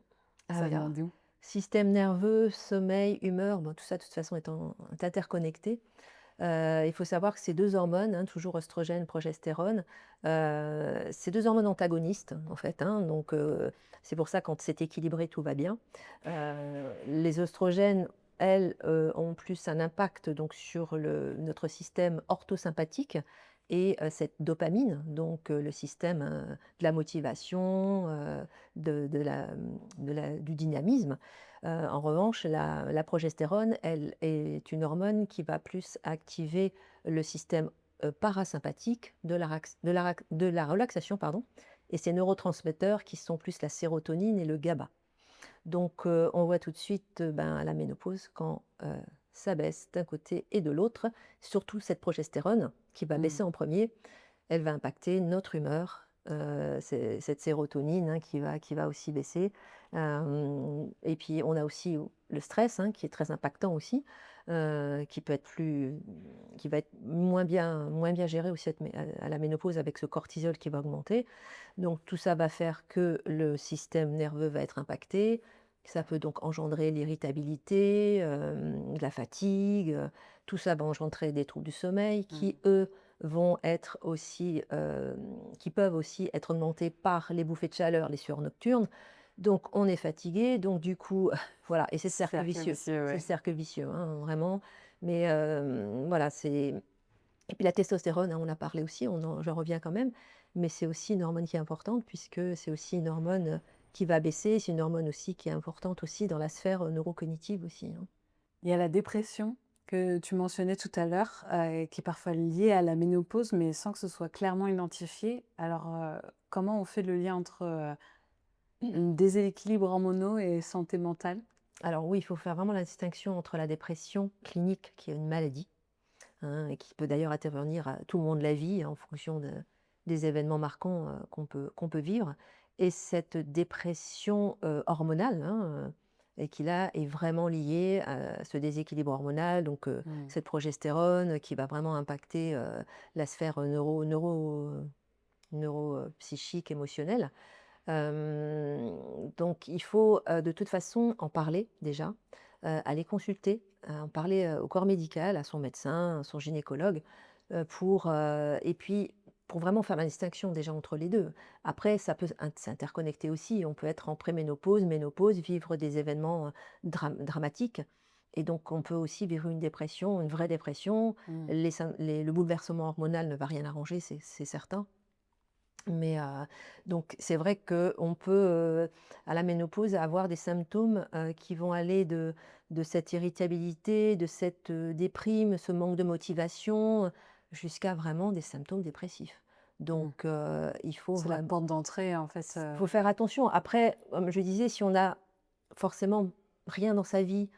Ah Ça oui, vient alors, d'où? système nerveux, sommeil, humeur, bon tout ça de toute façon est interconnecté. Il faut savoir que ces 2 hormones, hein, toujours oestrogène, progestérone, c'est 2 hormones antagonistes en fait, hein, donc c'est pour ça quand c'est équilibré, tout va bien. Les oestrogènes, elles, ont plus un impact donc sur notre système orthosympathique et cette dopamine, donc le système, de la motivation, du dynamisme. En revanche, la progestérone, elle est une hormone qui va plus activer le système, parasympathique de la relaxation, pardon, et ces neurotransmetteurs qui sont plus la sérotonine et le GABA. Donc on voit tout de suite, à la ménopause quand, ça baisse d'un côté et de l'autre, surtout cette progestérone qui va Mmh. baisser en premier. Elle va impacter notre humeur, c'est cette sérotonine, hein, qui va aussi baisser. Et puis on a aussi le stress, hein, qui est très impactant aussi, qui peut être qui va être moins bien géré aussi à la ménopause avec ce cortisol qui va augmenter. Donc tout ça va faire que le système nerveux va être impacté. Ça peut donc engendrer l'irritabilité, de la fatigue, tout ça va engendrer des troubles du sommeil Mmh. qui, eux, vont être aussi, qui peuvent aussi être augmentés par les bouffées de chaleur, les sueurs nocturnes. Donc on est fatigué, donc du coup, voilà, et c'est le cercle Cercle vicieux. vicieux, C'est le ouais. cercle vicieux, hein, vraiment. Mais voilà, c'est et puis la testostérone, hein, on a parlé aussi, j'en reviens quand même, mais c'est aussi une hormone qui est importante puisque c'est aussi une hormone, qui va baisser. C'est une hormone aussi qui est importante aussi dans la sphère, neurocognitive aussi, hein. Il y a la dépression que tu mentionnais tout à l'heure, qui est parfois liée à la ménopause, mais sans que ce soit clairement identifié. Alors, comment on fait le lien entre, déséquilibres hormonaux et santé mentale? Alors oui, il faut faire vraiment la distinction entre la dépression clinique, qui est une maladie, hein, et qui peut d'ailleurs intervenir à tout moment de la vie en fonction des événements marquants, qu'on peut vivre, et cette dépression, hormonale, hein, et qui là est vraiment liée à ce déséquilibre hormonal, donc Mmh. cette progestérone qui va vraiment impacter, la sphère, psychique, émotionnelle. Donc il faut, de toute façon en parler déjà, aller consulter, en parler, au corps médical, à son médecin, à son gynécologue, et puis pour vraiment faire la distinction déjà entre les 2. Après ça peut s'interconnecter aussi, on peut être en préménopause, ménopause, vivre des événements, dramatiques Et donc on peut aussi vivre une dépression, une vraie dépression. Mmh. Le bouleversement hormonal ne va rien arranger, c'est certain. Mais donc c'est vrai qu'on peut, à la ménopause, avoir des symptômes, qui vont aller de cette irritabilité, de cette, déprime, ce manque de motivation, jusqu'à vraiment des symptômes dépressifs. Mmh. Donc il faut C'est la vraiment porte d'entrée, en fait. faut faire attention. Après, comme je disais, si on a forcément rien dans sa vie,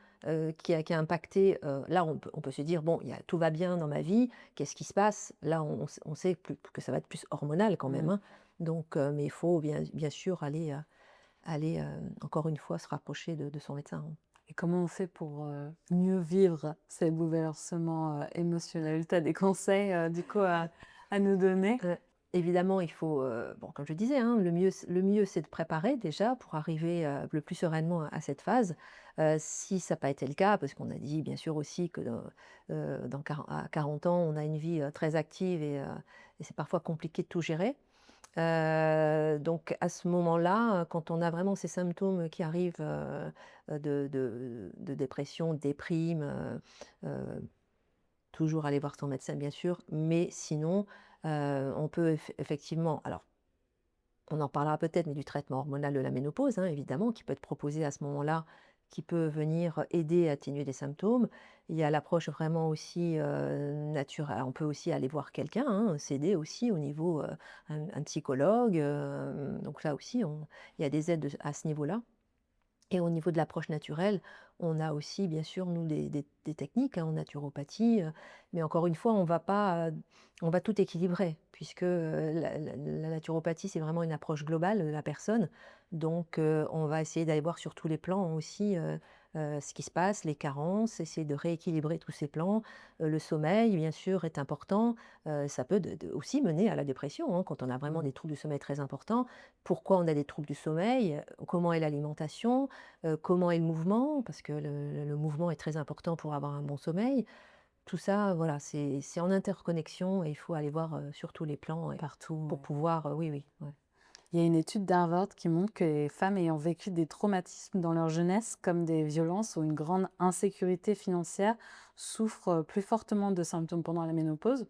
qui a impacté, là on peut se dire: «Bon, tout va bien dans ma vie, qu'est-ce qui se passe?» Là, on sait plus que ça va être plus hormonal quand même, Mmh. hein. Donc mais il faut bien sûr aller, encore une fois se rapprocher de son médecin, hein. Et comment on fait pour, mieux vivre ces bouleversements, émotionnels? Tu as des conseils, du coup, à nous donner? Heu, Évidemment, il faut, bon, comme je disais, hein, le mieux, c'est de préparer déjà pour arriver, le plus sereinement à cette phase. Si ça n'a pas été le cas, parce qu'on a dit bien sûr aussi que, à 40 ans, on a une vie, très active et c'est parfois compliqué de tout gérer. Donc à ce moment-là, quand on a vraiment ces symptômes qui arrivent, de dépression, de déprime, toujours aller voir son médecin bien sûr, mais sinon, on peut effectivement, alors on en parlera peut-être, mais du traitement hormonal de la ménopause, hein, évidemment, qui peut être proposé à ce moment-là, qui peut venir aider à atténuer des symptômes. Il y a l'approche vraiment aussi, naturelle. On peut aussi aller voir quelqu'un, hein, s'aider aussi au niveau, un psychologue, donc là aussi il y a des aides à ce niveau-là. Et au niveau de l'approche naturelle, on a aussi bien sûr nous des techniques, hein, en naturopathie, mais encore une fois on va tout équilibrer puisque, la naturopathie c'est vraiment une approche globale de la personne. Donc, on va essayer d'aller voir sur tous les plans aussi, ce qui se passe, les carences, essayer de rééquilibrer tous ces plans. Le sommeil bien sûr est important, ça peut aussi mener à la dépression, hein, quand on a vraiment Mmh. des troubles du sommeil très importants. Pourquoi on a des troubles du sommeil? Comment est l'alimentation? Comment est le mouvement? Parce que le mouvement est très important pour avoir un bon sommeil. Tout ça, voilà, c'est en interconnexion et il faut aller voir, sur tous les plans et Partout, pour ouais. pouvoir, oui, oui, ouais. Il y a une étude d'Harvard qui montre que les femmes ayant vécu des traumatismes dans leur jeunesse, comme des violences ou une grande insécurité financière, souffrent plus fortement de symptômes pendant la ménopause.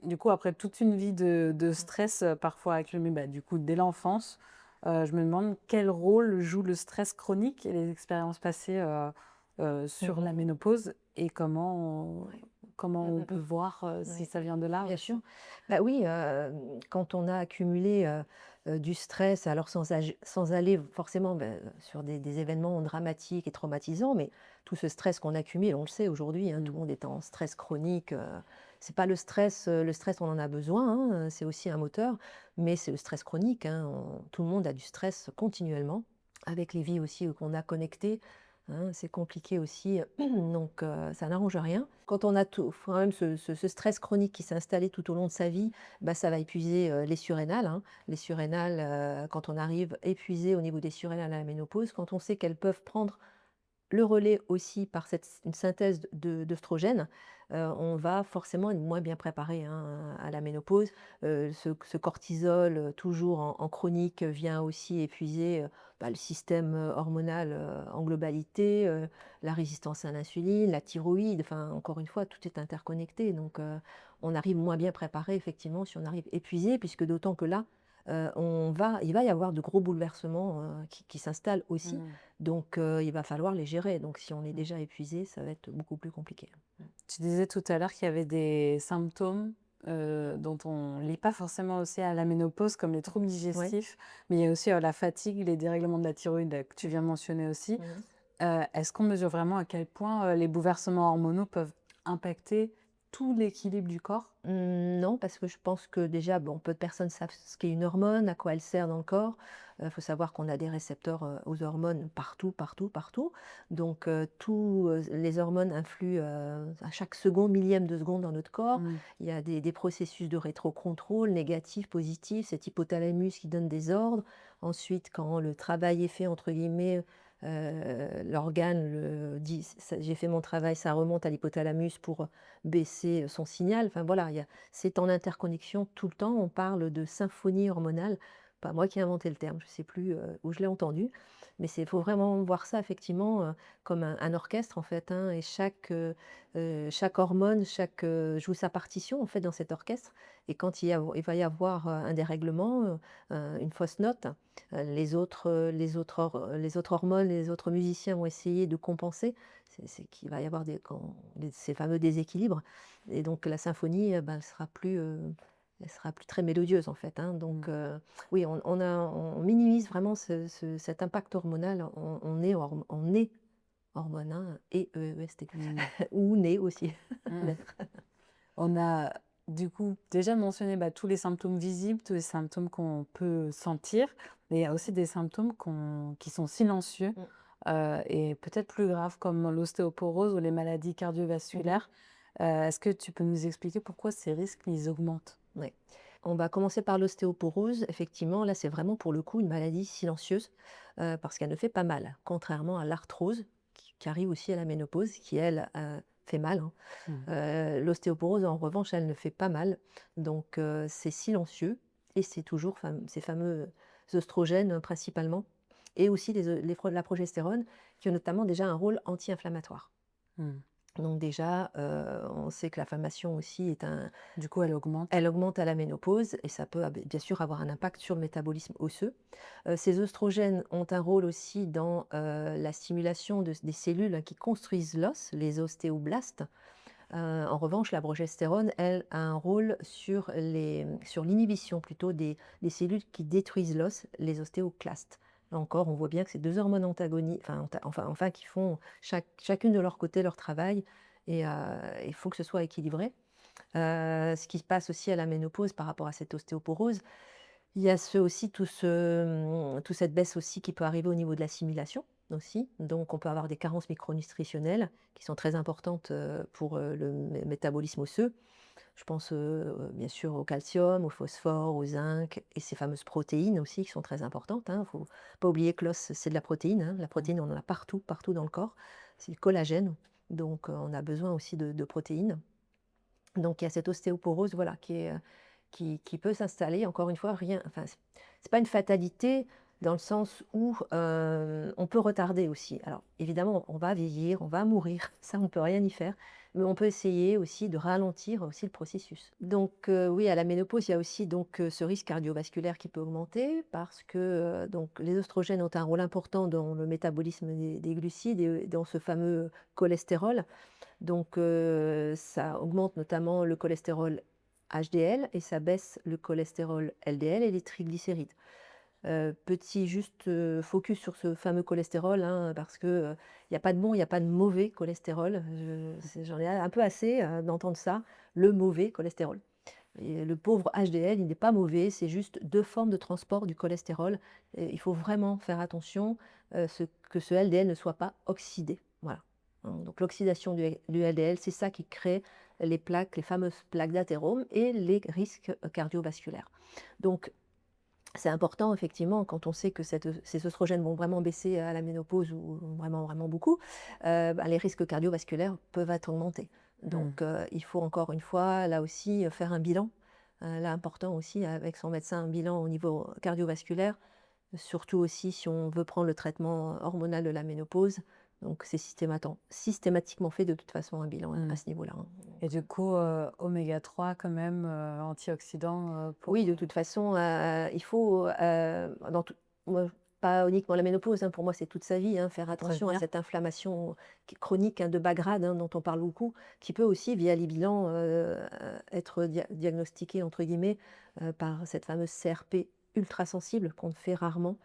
Du coup, après toute une vie de stress, parfois accumulé, bah, du coup, dès l'enfance, je me demande quel rôle joue le stress chronique et les expériences passées, Mmh sur mh. la ménopause et comment on Ouais. comment Mmh on mh. peut voir, si Oui. ça vient de là Bien aussi? sûr. Bah oui, quand on a accumulé, du stress, alors sans aller forcément, sur des événements dramatiques et traumatisants, mais tout ce stress qu'on accumule, on le sait aujourd'hui, hein, tout Mmh. le monde est en stress chronique, c'est pas le stress on en a besoin, hein, c'est aussi un moteur, mais c'est le stress chronique, hein, tout le monde a du stress continuellement, avec les vies aussi qu'on a connectées. Hein, c'est compliqué aussi, donc ça n'arrange rien. Quand on a quand même ce stress chronique qui s'est installé tout au long de sa vie, bah, ça va épuiser, les surrénales, hein. Les surrénales, quand on arrive épuisé au niveau des surrénales à la ménopause, quand on sait qu'elles peuvent prendre le relais aussi par une synthèse d'œstrogènes, on va forcément être moins bien préparé, hein, à la ménopause. Ce cortisol, toujours en chronique, vient aussi épuiser, le système, hormonal, en globalité, la résistance à l'insuline, la thyroïde, enfin, encore une fois, tout est interconnecté donc on arrive moins bien préparé effectivement si on arrive épuisé puisque d'autant que là, il va y avoir de gros bouleversements, qui s'installent aussi. Mmh. Donc il va falloir les gérer. Donc si on est Mmh. déjà épuisé, ça va être beaucoup plus compliqué. Tu disais tout à l'heure qu'il y avait des symptômes, dont on lie pas forcément aussi à la ménopause, comme les troubles Ouais. digestifs, mais il y a aussi, la fatigue, les dérèglements de la thyroïde, que tu viens de mentionner aussi. Mmh. Est-ce qu'on mesure vraiment à quel point, les bouleversements hormonaux peuvent impacter tout l'équilibre du corps? Non, parce que je pense que déjà, bon, peu de personnes savent ce qu'est une hormone, à quoi elle sert dans le corps. Il faut savoir qu'on a des récepteurs, aux hormones partout, partout, partout. Donc tous, les hormones influent, à chaque seconde, millième de seconde dans notre corps. Mmh. Il y a des processus de rétrocontrôle, négatif, positif, cet hypothalamus qui donne des ordres. Ensuite, quand le travail est fait, entre guillemets, l'organe dit: J'ai fait mon travail», ça remonte à l'hypothalamus pour baisser son signal. Enfin voilà, c'est en interconnexion tout le temps. On parle de symphonie hormonale. Pas moi qui ai inventé le terme, je ne sais plus où je l'ai entendu. Mais il faut vraiment voir ça effectivement, comme un orchestre en fait, hein, et chaque hormone, joue sa partition en fait dans cet orchestre et quand il va y avoir, un dérèglement, une fausse note, les autres hormones, les autres musiciens vont essayer de compenser. C'est qu'il va y avoir ces fameux déséquilibres et donc la symphonie, ben, elle sera plus très mélodieuse en fait, hein, donc oui, on minimise vraiment cet impact hormonal. On est hormone, hein, et EEST ou nez aussi. Mmh. On a du coup déjà mentionné tous les symptômes visibles, tous les symptômes qu'on peut sentir, mais il y a aussi des symptômes qui sont silencieux Mmh. et peut-être plus graves comme l'ostéoporose ou les maladies cardiovasculaires. Est-ce que tu peux nous expliquer pourquoi ces risques ils augmentent? Ouais. On va commencer par l'ostéoporose. Effectivement, là, c'est vraiment pour le coup une maladie silencieuse, parce qu'elle ne fait pas mal, contrairement à l'arthrose qui arrive aussi à la ménopause, qui elle, fait mal, hein. Mmh. L'ostéoporose en revanche, elle ne fait pas mal, donc c'est silencieux et c'est toujours ces fameux œstrogènes principalement et aussi la progestérone qui ont notamment déjà un rôle anti-inflammatoire. Mmh. Donc déjà, on sait que l'inflammation aussi Du coup, elle augmente. elle augmente à la ménopause et ça peut bien sûr avoir un impact sur le métabolisme osseux. Ces œstrogènes ont un rôle aussi dans la stimulation des cellules qui construisent l'os, les ostéoblastes. En revanche, la progestérone, elle, a un rôle sur l'inhibition plutôt des cellules qui détruisent l'os, les ostéoclastes. Là encore, on voit bien que c'est deux hormones antagonistes, enfin, qui font chacune de leur côté leur travail et il faut que ce soit équilibré. Ce qui se passe aussi à la ménopause par rapport à cette ostéoporose, il y a toute cette baisse aussi qui peut arriver au niveau de l'assimilation aussi. Donc on peut avoir des carences micronutritionnelles qui sont très importantes, pour, le métabolisme osseux. Je pense, bien sûr au calcium, au phosphore, au zinc et ces fameuses protéines aussi qui sont très importantes, hein. Faut pas oublier que l'os, c'est de la protéine, hein. La protéine, on en a partout, partout dans le corps. C'est du collagène, donc on a besoin aussi de protéines. Donc il y a cette ostéoporose, voilà, qui peut s'installer. Encore une fois, rien, enfin, c'est pas une fatalité dans le sens où on peut retarder aussi. Alors évidemment, on va vieillir, on va mourir, ça on ne peut rien y faire, mais on peut essayer aussi de ralentir aussi le processus. Donc oui, à la ménopause, il y a aussi donc ce risque cardiovasculaire qui peut augmenter parce que donc les oestrogènes ont un rôle important dans le métabolisme des glucides et dans ce fameux cholestérol. Donc ça augmente notamment le cholestérol HDL et ça baisse le cholestérol LDL et les triglycérides. Petit juste, focus sur ce fameux cholestérol, hein, parce que, il y a pas de bon, il y a pas de mauvais cholestérol. J'en ai un peu assez, d'entendre ça, le mauvais cholestérol. Et le pauvre HDL, il n'est pas mauvais, c'est juste 2 formes de transport du cholestérol et il faut vraiment faire attention, que ce LDL ne soit pas oxydé. Voilà. Hein, donc l'oxydation du LDL, c'est ça qui crée les plaques, les fameuses plaques d'athérome et les risques, cardiovasculaires. Donc c'est important effectivement quand on sait que ces oestrogènes vont vraiment baisser à la ménopause ou vraiment, vraiment beaucoup, les risques cardiovasculaires peuvent être augmentés. Mmh. Donc il faut encore une fois, là aussi, faire un bilan. Là important aussi avec son médecin, un bilan au niveau cardiovasculaire, surtout aussi si on veut prendre le traitement hormonal de la ménopause. Donc c'est systématiquement fait de toute façon un bilan à Mmh. ce niveau-là, hein. Et du coup, oméga 3 quand même, antioxydants, Oui, de pour toute façon, il faut, moi, pas uniquement la ménopause, hein, pour moi, c'est toute sa vie, hein, faire attention à prévenir. cette inflammation qui est chronique, hein, de bas grade, hein, dont on parle beaucoup, qui peut aussi, via les bilans, être «diagnostiquée» entre guillemets, par cette fameuse CRP ultra sensible qu'on fait rarement,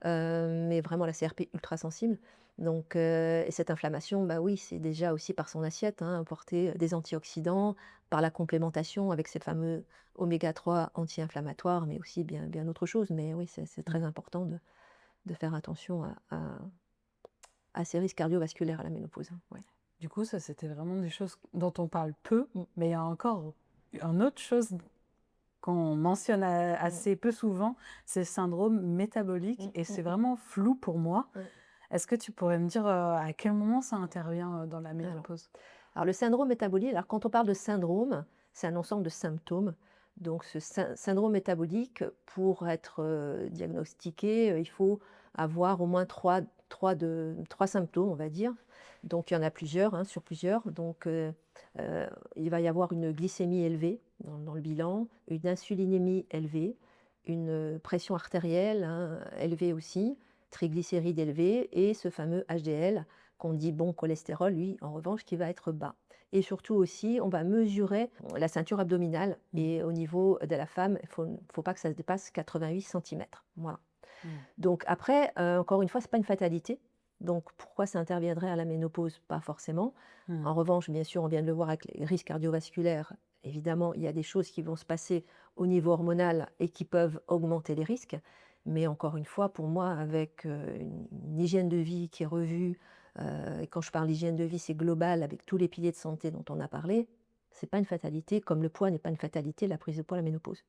mais vraiment la CRP ultra sensible. Donc et cette inflammation, bah, oui, c'est déjà aussi par son assiette, hein, apporter des antioxydants, par la complémentation avec ces fameux oméga 3 anti-inflammatoires, mais aussi bien autre chose. Mais oui, c'est Mmh. très important de faire attention à ces risques cardiovasculaires à la ménopause, hein, ouais. Du coup, ça, c'était vraiment des choses dont on parle peu, Mmh. mais il y a encore une autre chose qu'on mentionne Mmh. assez peu souvent, c'est le syndrome métabolique Mmh, et mmh c'est mh. vraiment flou pour moi. Ouais. Est-ce que tu pourrais me dire, à quel moment ça intervient, dans la Alors ménopause? alors le syndrome métabolique, alors quand on parle de syndrome, c'est un ensemble de symptômes. Donc ce syndrome métabolique, pour être diagnostiqué, il faut avoir au moins trois symptômes, on va dire. Donc il y en a plusieurs, hein, sur plusieurs. Donc il va y avoir une glycémie élevée dans le bilan, une insulinémie élevée, une pression artérielle, hein, élevée aussi, triglycérides élevés et ce fameux HDL qu'on dit bon cholestérol, lui, en revanche, qui va être bas. Et surtout aussi, on va mesurer la ceinture abdominale. Et au niveau de la femme, il ne faut pas que ça dépasse 88 cm. Voilà. Donc après, encore une fois, ce n'est pas une fatalité. Donc pourquoi ça interviendrait à la ménopause? Pas forcément. En revanche, bien sûr, on vient de le voir avec les risques cardiovasculaires. Évidemment, il y a des choses qui vont se passer au niveau hormonal et qui peuvent augmenter les risques. Mais encore une fois, pour moi, avec une hygiène de vie qui est revue, et quand je parle d'hygiène de vie, c'est global avec tous les piliers de santé dont on a parlé, c'est pas une fatalité, comme le poids n'est pas une fatalité, la prise de poids à la ménopause.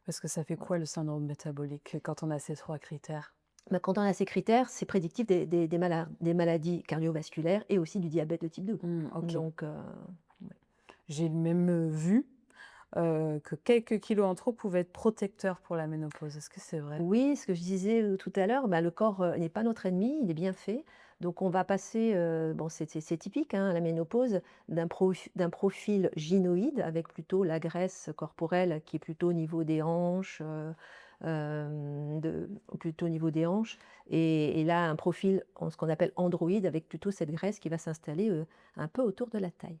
Parce que ça fait quoi le syndrome métabolique quand on a ces 3 critères? Quand on a ces critères, c'est prédictif des maladies cardiovasculaires et aussi du diabète de type 2. OK. Donc, J'ai même vu que quelques kilos en trop pouvaient être protecteurs pour la ménopause. Est-ce que c'est vrai? oui, ce que je disais tout à l'heure, le corps n'est pas notre ennemi, il est bien fait. Donc, on va passer, bon, c'est typique, hein, la ménopause, d'un profil gynoïde avec plutôt la graisse corporelle qui est plutôt au niveau des hanches, plutôt au niveau des hanches. Et là, un profil, ce qu'on appelle androïde, avec plutôt cette graisse qui va s'installer un peu autour de la taille.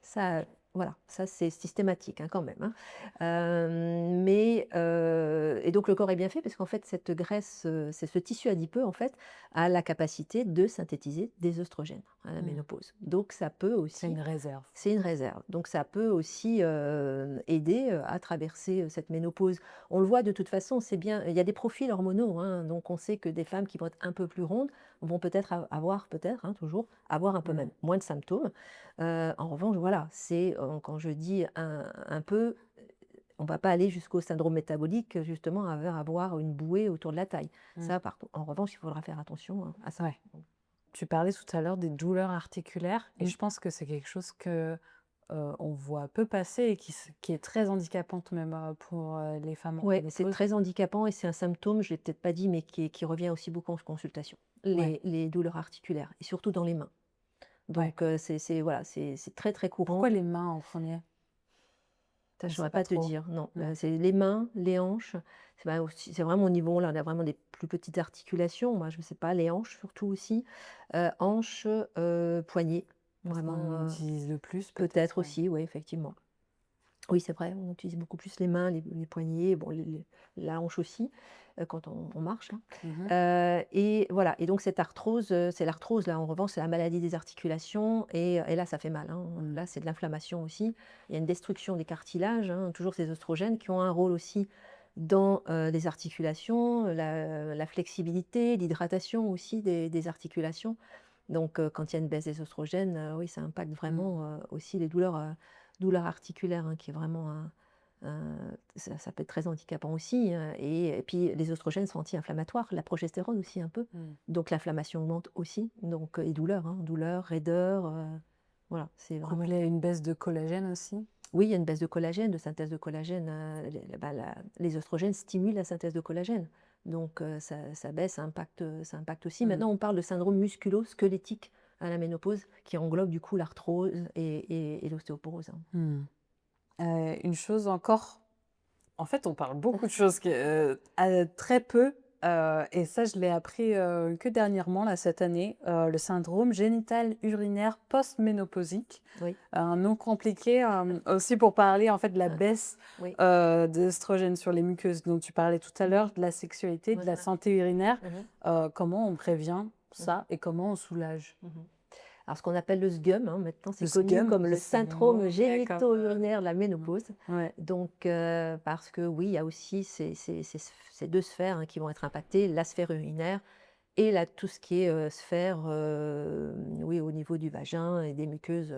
Ça, voilà, ça c'est systématique, hein, quand même, hein. Et donc le corps est bien fait parce qu'en fait cette graisse, c'est ce tissu adipeux en fait, a la capacité de synthétiser des œstrogènes à la ménopause. Donc ça peut C'est aussi une réserve. c'est une réserve. Donc ça peut aussi aider à traverser cette ménopause. On le voit de toute façon, c'est bien. Il y a des profils hormonaux, hein, donc on sait que des femmes qui vont être un peu plus rondes vont peut-être avoir, hein, toujours, avoir un peu même moins de symptômes. En revanche, voilà, c'est quand je dis un peu, on ne va pas aller jusqu'au syndrome métabolique, justement, avoir une bouée autour de la taille. Ça, en revanche, il faudra faire attention à ça. Ouais. Tu parlais tout à l'heure des douleurs articulaires et je pense que c'est quelque chose que on voit peu passer et qui est très handicapante même pour les femmes en Oui, c'est ménopause. très handicapant et c'est un symptôme, je ne l'ai peut-être pas dit, mais qui revient aussi beaucoup en consultation. Les douleurs articulaires et surtout dans les mains. Donc, voilà, c'est très, très courant. Pourquoi les mains en premier? Ça, On je ne sait saurais pas pas te trop. dire, non. Non. C'est les mains, les hanches. C'est vraiment au niveau, là, on a vraiment des plus petites articulations. Moi, je ne sais pas, les hanches surtout aussi. Hanches, poignets, Parce vraiment. qu'on utilise le plus Peut-être ouais. aussi, oui, effectivement. Oui, c'est vrai, on utilise beaucoup plus les mains, les poignets, bon, la hanche aussi, quand on marche, hein. Et voilà, et donc cette arthrose, c'est l'arthrose, là, en revanche, c'est la maladie des articulations et là, ça fait mal, hein. Là, c'est de l'inflammation aussi. Il y a une destruction des cartilages, hein, toujours ces oestrogènes qui ont un rôle aussi dans les articulations, la flexibilité, l'hydratation aussi des articulations. Donc, quand il y a une baisse des oestrogènes, oui, ça impacte vraiment aussi les douleurs articulaires, hein, qui est vraiment ça peut être très handicapant aussi, hein. Et puis les oestrogènes sont anti-inflammatoires, la progestérone aussi un peu. Donc l'inflammation augmente aussi, donc et douleurs, hein, douleurs, raideurs, voilà, c'est vraiment. Il y a une baisse de collagène aussi. Oui, il y a une baisse de collagène, de synthèse de collagène. Les oestrogènes stimulent la synthèse de collagène. Donc ça baisse, ça impacte aussi. Maintenant, on parle de syndrome musculo-squelettique à la ménopause, qui englobe du coup l'arthrose et l'ostéoporose, hein. Une chose encore, en fait, on parle beaucoup de choses très peu, et ça, je l'ai appris que dernièrement, là, cette année, le syndrome génital urinaire post-ménopausique. Oui. Un nom compliqué aussi pour parler en fait de la baisse Oui. d'œstrogènes sur les muqueuses dont tu parlais tout à l'heure, de la sexualité, de la santé urinaire. Comment on prévient ça et comment on soulage? Alors, ce qu'on appelle le SGUM, hein, maintenant, c'est Le connu SGUM, comme le c'est un syndrome mot, génito-urinaire de la ménopause. Ouais. Donc, parce que oui, il y a aussi ces deux sphères, hein, qui vont être impactées, la sphère urinaire et tout ce qui est sphère, oui, au niveau du vagin et des muqueuses.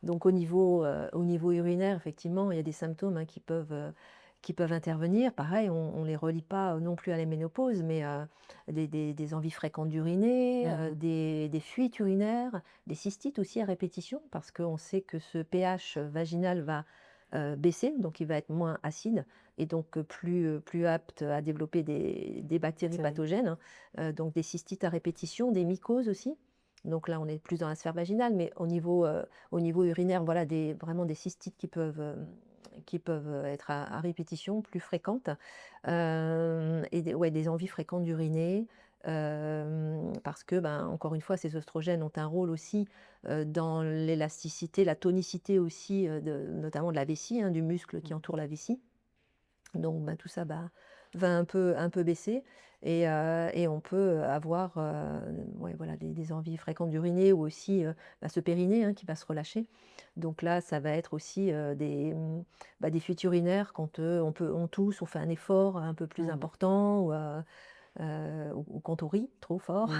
Donc, au niveau urinaire, effectivement, il y a des symptômes, hein, qui peuvent intervenir. Pareil, on ne les relie pas non plus à la ménopause, mais des envies fréquentes d'uriner, des fuites urinaires, des cystites aussi à répétition, parce qu'on sait que ce pH vaginal va baisser, donc il va être moins acide et donc plus apte à développer des bactéries pathogènes, hein, donc des cystites à répétition, des mycoses aussi. Donc là, on est plus dans la sphère vaginale, mais au niveau urinaire, voilà, vraiment des cystites qui peuvent être à répétition, plus fréquentes, et ouais, des envies fréquentes d'uriner, parce que, ben, encore une fois, ces oestrogènes ont un rôle aussi dans l'élasticité, la tonicité aussi, notamment de la vessie, hein, du muscle qui entoure la vessie. Donc ben, tout ça va un peu baisser et on peut avoir ouais, voilà, des envies fréquentes d'uriner ou aussi ce périnée, hein, qui va se relâcher. Donc là, ça va être aussi des fuites urinaires quand on tousse, on fait un effort un peu plus important ou quand on rit trop fort.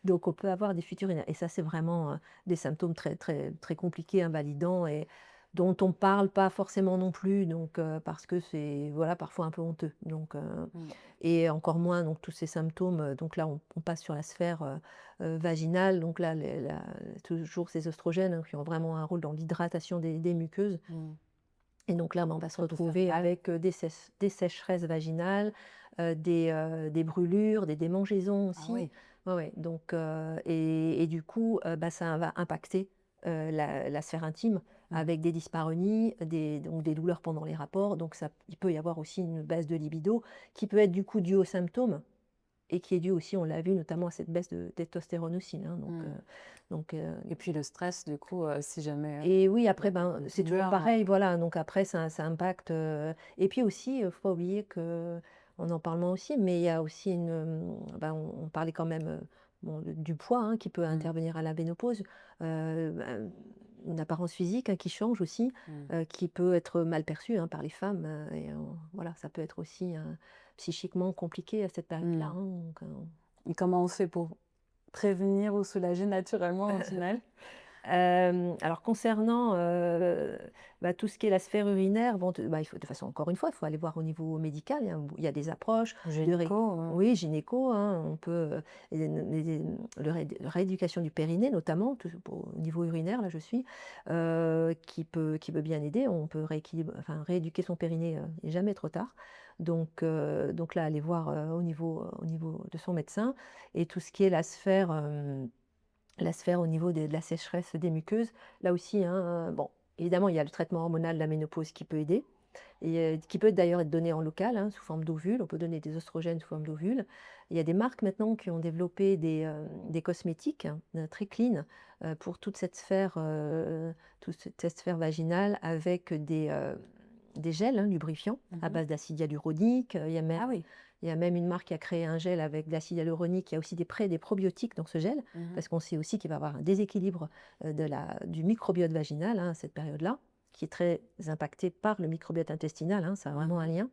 Donc on peut avoir des fuites urinaires. Et ça, c'est vraiment des symptômes très, très, très compliqués, invalidants et dont on ne parle pas forcément non plus, donc, parce que c'est voilà, parfois un peu honteux. Donc, et encore moins donc, tous ces symptômes. Donc là, on passe sur la sphère vaginale. Donc là, toujours ces oestrogènes, hein, qui ont vraiment un rôle dans l'hydratation des muqueuses. Et donc là, on va se retrouver avec des sécheresses vaginales, des brûlures, des démangeaisons aussi. Ah oui. Ouais, ouais. Donc, et du coup, ça va impacter la sphère intime avec des dyspareunies, donc des douleurs pendant les rapports. Donc il peut y avoir aussi une baisse de libido qui peut être du coup due aux symptômes et qui est due aussi, on l'a vu, notamment à cette baisse de testostérone aussi, hein. Et puis le stress, du coup, si jamais... Et oui, après, c'est toujours douleur, pareil, voilà. Donc après, ça impacte. Et puis aussi, il ne faut pas oublier que, on en parle moins aussi, mais il y a aussi on parlait quand même du poids, hein, qui peut intervenir à la ménopause. Une apparence physique, hein, qui change aussi, qui peut être mal perçue, hein, par les femmes. Voilà, ça peut être aussi psychiquement compliqué à cette période-là, hein. Donc, Et comment on fait pour prévenir ou soulager naturellement au final? Alors concernant tout ce qui est la sphère urinaire, bon, il faut, de toute façon, encore une fois, il faut aller voir au niveau médical. Il y a des approches Gynéco, oui, gynéco, hein, on peut rééducation du périnée notamment, au niveau urinaire, là je suis, qui peut bien aider. On peut rééduquer son périnée, il n'est jamais trop tard. Donc là, aller voir au niveau de son médecin. Et tout ce qui est la sphère au niveau de la sécheresse des muqueuses, là aussi, hein, bon, évidemment, il y a le traitement hormonal de la ménopause qui peut aider, et qui peut d'ailleurs être donné en local, hein, sous forme d'ovule. On peut donner des oestrogènes sous forme d'ovule. Il y a des marques maintenant qui ont développé des cosmétiques, hein, très clean, pour toute cette sphère vaginale, avec des gels, hein, lubrifiants à base d'acide hyaluronique. Il y a même une marque qui a créé un gel avec de l'acide hyaluronique. Il y a aussi des probiotiques dans ce gel, parce qu'on sait aussi qu'il va y avoir un déséquilibre du microbiote vaginal, hein, à cette période-là, qui est très impacté par le microbiote intestinal, hein, ça a vraiment un lien.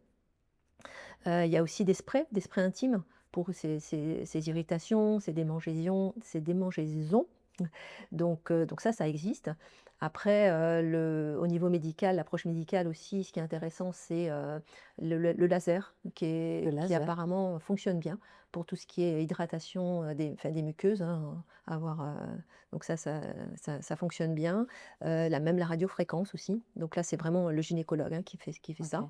Il y a aussi des sprays intimes pour ces irritations, ces démangeaisons. Donc ça existe. Après, au niveau médical, l'approche médicale aussi, ce qui est intéressant, c'est le laser, qui apparemment fonctionne bien pour tout ce qui est hydratation des muqueuses, hein, donc ça fonctionne bien. Même la radiofréquence aussi. Donc là, c'est vraiment le gynécologue, hein, qui fait ça.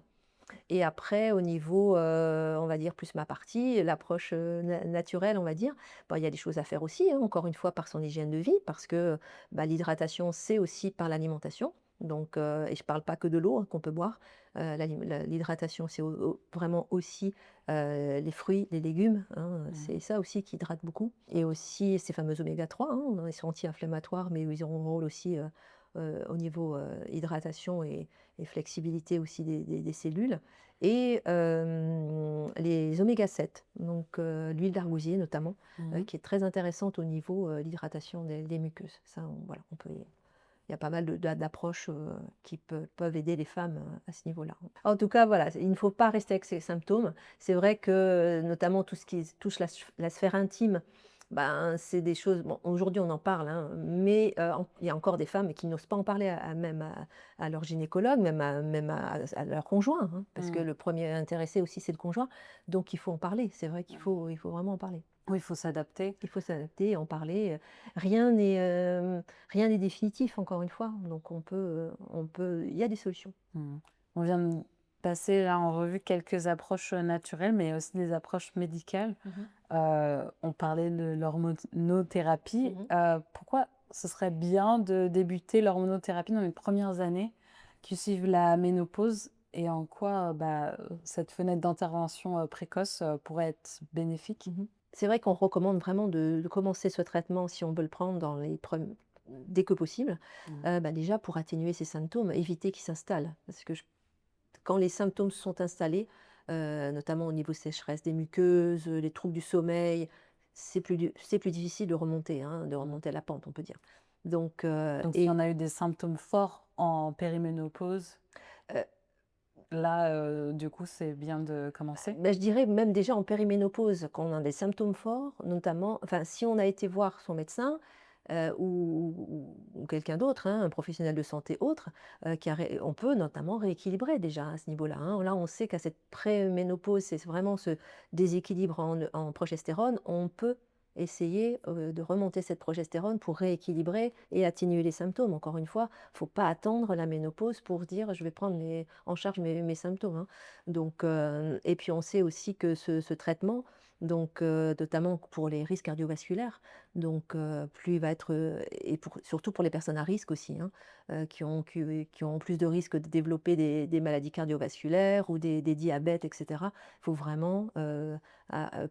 Et après, au niveau, on va dire, plus ma partie, l'approche naturelle, on va dire, il y a des choses à faire aussi, hein, encore une fois, par son hygiène de vie, parce que l'hydratation, c'est aussi par l'alimentation. Donc, et je ne parle pas que de l'eau, hein, qu'on peut boire. L'hydratation, c'est vraiment aussi les fruits, les légumes, hein, c'est ça aussi qui hydrate beaucoup. Et aussi ces fameux oméga 3, hein, ils sont anti-inflammatoires, mais ils auront un rôle aussi au niveau hydratation et flexibilité aussi des cellules. Et les oméga 7, donc l'huile d'argousier notamment, qui est très intéressante au niveau de l'hydratation des muqueuses. Ça, voilà, il y a pas mal d'approches qui peuvent aider les femmes à ce niveau-là. En tout cas, voilà, il ne faut pas rester avec ces symptômes. C'est vrai que notamment tout ce qui touche la sphère intime, c'est des choses, bon, aujourd'hui on en parle, hein, mais il y a encore des femmes qui n'osent pas en parler même à leur gynécologue, même à leur conjoint, hein, parce que le premier intéressé aussi c'est le conjoint, donc il faut en parler, c'est vrai qu'il faut vraiment en parler. Oui, il faut s'adapter. Il faut s'adapter, en parler. Rien n'est, rien n'est définitif, encore une fois. Donc il y a des solutions. On vient de passer là en revue quelques approches naturelles, mais aussi des approches médicales. On parlait de l'hormonothérapie. Pourquoi ce serait bien de débuter l'hormonothérapie dans les premières années qui suivent la ménopause et en quoi cette fenêtre d'intervention précoce pourrait être bénéfique? C'est vrai qu'on recommande vraiment de commencer ce traitement, si on veut le prendre dès que possible, déjà pour atténuer ces symptômes, éviter qu'ils s'installent. Parce que quand les symptômes se sont installés, notamment au niveau sécheresse des muqueuses, les troubles du sommeil, c'est plus difficile de remonter, de remonter la pente, on peut dire. Donc si on a eu des symptômes forts en périménopause, Euh, là, du coup, c'est bien de commencer? je dirais même déjà en périménopause, quand on a des symptômes forts, notamment, enfin, si on a été voir son médecin ou quelqu'un d'autre, un professionnel de santé autre, on peut notamment rééquilibrer déjà à ce niveau-là. Là, on sait qu'à cette préménopause, c'est vraiment ce déséquilibre en progestérone, on peut essayer de remonter cette progestérone pour rééquilibrer et atténuer les symptômes. Encore une fois, il ne faut pas attendre la ménopause pour dire je vais prendre en charge mes symptômes. Donc, et puis on sait aussi que ce traitement, donc, notamment pour les risques cardiovasculaires, donc plus il va être, surtout pour les personnes à risque aussi, qui ont plus de risques de développer des maladies cardiovasculaires ou des diabètes, etc. Il faut vraiment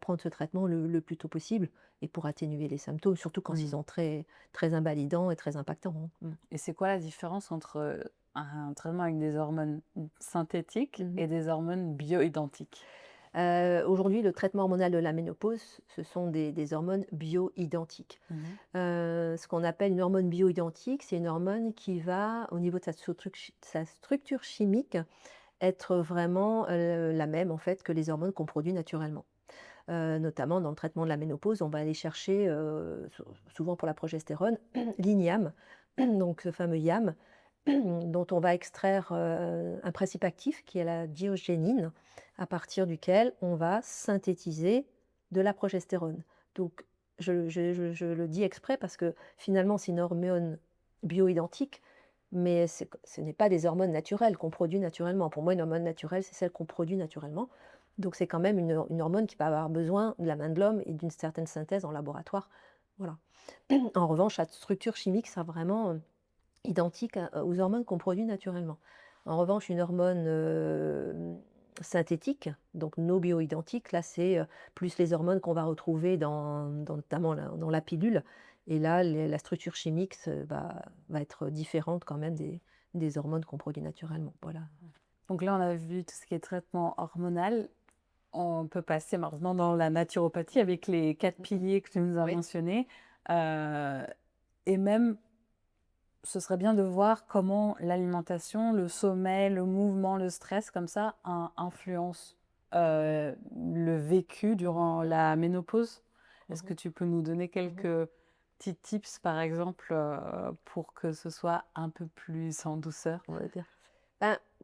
prendre ce traitement le plus tôt possible et pour atténuer les symptômes, surtout quand ils sont très, très invalidants et très impactants. Et c'est quoi la différence entre un traitement avec des hormones synthétiques et des hormones bioidentiques? Aujourd'hui, le traitement hormonal de la ménopause, ce sont des hormones bioidentiques. Ce qu'on appelle une hormone bioidentique, c'est une hormone qui va, au niveau de sa structure chimique, être vraiment la même en fait que les hormones qu'on produit naturellement. Notamment dans le traitement de la ménopause, on va aller chercher, souvent pour la progestérone, l'INIAM, donc ce fameux YAM, dont on va extraire un principe actif qui est la diogénine, à partir duquel on va synthétiser de la progestérone. Donc je le dis exprès parce que finalement c'est une hormone bioidentique, mais ce n'est pas des hormones naturelles qu'on produit naturellement. Pour moi, une hormone naturelle, c'est celle qu'on produit naturellement. Donc c'est quand même une hormone qui va avoir besoin de la main de l'homme et d'une certaine synthèse en laboratoire. Voilà. En revanche, la structure chimique sera vraiment identique aux hormones qu'on produit naturellement. En revanche, une hormone synthétique, donc non bioidentique, là c'est plus les hormones qu'on va retrouver notamment dans la pilule. Et là, la structure chimique va être différente quand même des hormones qu'on produit naturellement. Voilà. Donc là, on a vu tout ce qui est traitement hormonal. On peut passer maintenant dans la naturopathie avec les 4 piliers que tu nous as mentionnés. Et même, ce serait bien de voir comment l'alimentation, le sommeil, le mouvement, le stress, comme ça, influencent le vécu durant la ménopause. Est-ce que tu peux nous donner quelques petits tips, par exemple, pour que ce soit un peu plus en douceur? On va dire.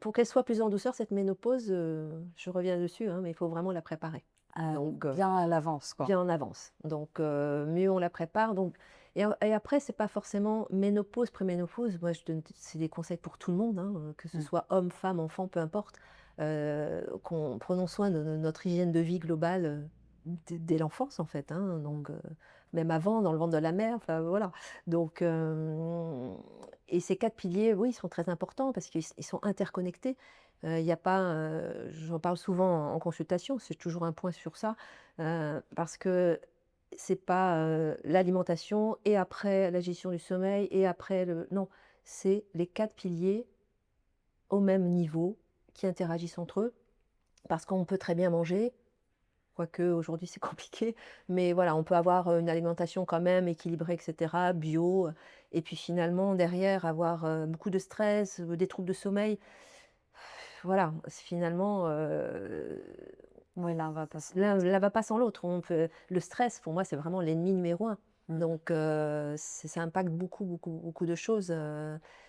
Pour qu'elle soit plus en douceur, cette ménopause, je reviens dessus, mais il faut vraiment la préparer. Donc, bien à l'avance, quoi. Bien en avance. Donc, mieux on la prépare. Donc, et après, c'est pas forcément ménopause, préménopause. Moi, c'est des conseils pour tout le monde, que ce soit homme, femme, enfant, peu importe. Prenons soin de notre hygiène de vie globale dès l'enfance, en fait. Donc, même avant, dans le ventre de la mère. Enfin, voilà. Donc, et ces 4 piliers, oui, ils sont très importants parce qu'ils sont interconnectés. Il y a pas, j'en parle souvent en consultation, c'est toujours un point sur ça, parce que c'est pas l'alimentation et après la gestion du sommeil et après non, c'est les 4 piliers au même niveau qui interagissent entre eux, parce qu'on peut très bien manger, quoique aujourd'hui c'est compliqué, mais voilà, on peut avoir une alimentation quand même équilibrée, etc., bio, et puis finalement derrière avoir beaucoup de stress, des troubles de sommeil. Voilà, finalement, Oui, l'un va pas sans l'un va pas sans l'autre. Le stress, pour moi, c'est vraiment l'ennemi numéro 1. Donc, ça impacte beaucoup, beaucoup, beaucoup de choses.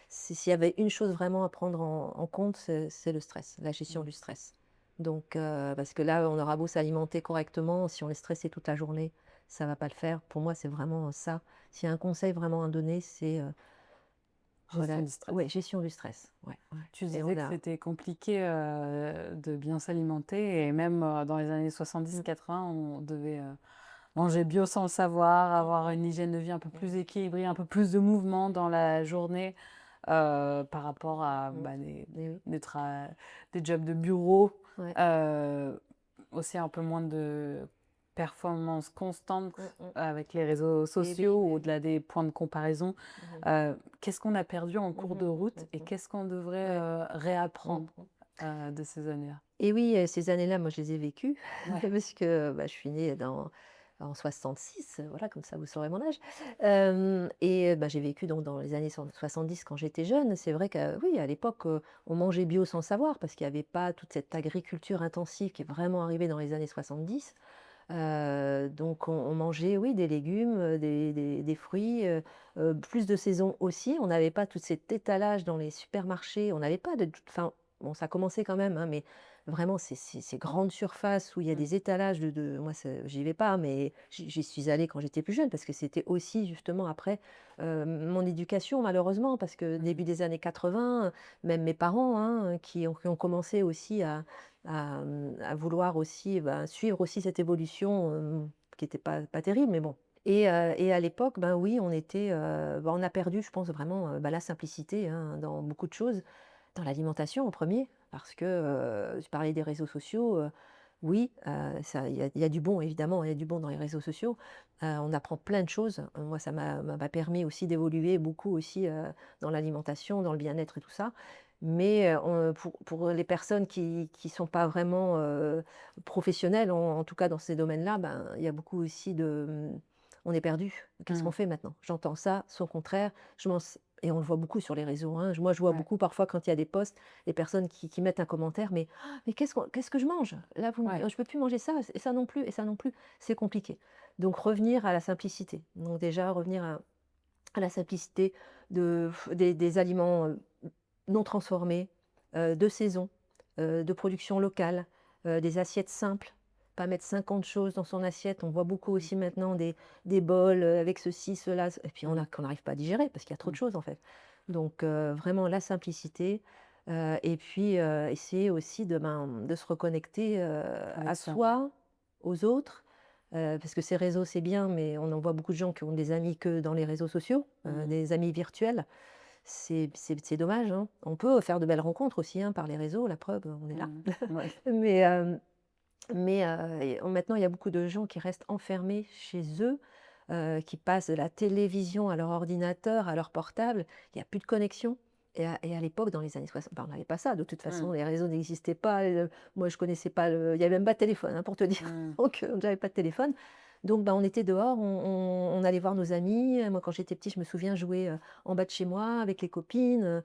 S'il y avait une chose vraiment à prendre en compte, c'est le stress, la gestion du stress. Donc, parce que là, on aura beau s'alimenter correctement, si on est stressé toute la journée, ça va pas le faire. Pour moi, c'est vraiment ça. S'il y a un conseil vraiment à donner, c'est Gestion du stress. ouais, gestion du stress. Ouais, ouais. Tu Et disais que c'était compliqué de bien s'alimenter et même dans les années 70-80, on devait manger bio sans le savoir, avoir une hygiène de vie un peu plus équilibrée, un peu plus de mouvement dans la journée par rapport à oui. des jobs de bureau, Ouais. aussi un peu moins de performance constante Mm. avec les réseaux sociaux ou au-delà des points de comparaison. Qu'est-ce qu'on a perdu en cours de route et qu'est-ce qu'on devrait réapprendre de ces années-là? Et oui, ces années-là, moi, je les ai vécues Ouais. parce que je suis née en 66, voilà, comme ça vous saurez mon âge. Et j'ai vécu donc dans les années 70 quand j'étais jeune. C'est vrai que oui, à l'époque, on mangeait bio sans le savoir parce qu'il n'y avait pas toute cette agriculture intensive qui est vraiment arrivée dans les années 70. Donc on mangeait, oui, des légumes, des fruits, plus de saison aussi. On n'avait pas tout cet étalage dans les supermarchés. On n'avait pas de enfin, bon, ça commençait quand même, hein, mais vraiment ces grandes surfaces où il y a des étalages moi j'y vais pas, mais j'y suis allée quand j'étais plus jeune parce que c'était aussi justement après, mon éducation malheureusement parce que début des années 80, même mes parents, hein, qui ont commencé aussi à vouloir aussi, suivre aussi cette évolution, qui était pas terrible, mais bon. Et à l'époque, oui, on était, on a perdu, je pense vraiment, la simplicité, hein, dans beaucoup de choses. Dans l'alimentation en premier, parce que, tu parlais des réseaux sociaux, oui, ça il y a du bon évidemment, il y a du bon dans les réseaux sociaux. On apprend plein de choses. Moi, ça m'a permis aussi d'évoluer beaucoup aussi, dans l'alimentation, dans le bien-être et tout ça. Mais, on pour les personnes qui sont pas vraiment, professionnelles, en tout cas dans ces domaines-là, il y a beaucoup aussi on est perdu. Qu'est-ce qu'on fait maintenant? J'entends ça, son contraire, je m'en et on le voit beaucoup sur les réseaux, hein. Moi, je vois Ouais. beaucoup parfois quand il y a des posts, les personnes qui mettent un commentaire: «Mais qu'est-ce que je mange? Là, Ouais. je peux plus manger ça et ça non plus et ça non plus». C'est compliqué. Donc revenir à la simplicité. Donc déjà revenir à la simplicité des aliments, non transformés, de saison, de production locale, des assiettes simples. Pas mettre 50 choses dans son assiette. On voit beaucoup aussi maintenant des bols, avec ceci, cela, et puis qu'on n'arrive pas à digérer parce qu'il y a trop de choses en fait. Donc vraiment la simplicité, et puis, essayer aussi de se reconnecter, Avec à ça. soi, aux autres, parce que ces réseaux, c'est bien, mais on en voit beaucoup de gens qui ont des amis que dans les réseaux sociaux, des amis virtuels. C'est dommage, hein. On peut faire de belles rencontres aussi, hein, par les réseaux, la preuve, on est là. Ouais. Mais, maintenant, il y a beaucoup de gens qui restent enfermés chez eux, qui passent de la télévision à leur ordinateur, à leur portable. Il y a plus de connexion. Et à l'époque, dans les années 60, on n'avait pas ça. De toute façon, les réseaux n'existaient pas. Moi, je connaissais pas il y avait même pas de téléphone, hein, pour te dire. Donc, j'avais pas de téléphone. Donc, on était dehors, on allait voir nos amis. Moi, quand j'étais petite, je me souviens jouer, en bas de chez moi avec les copines.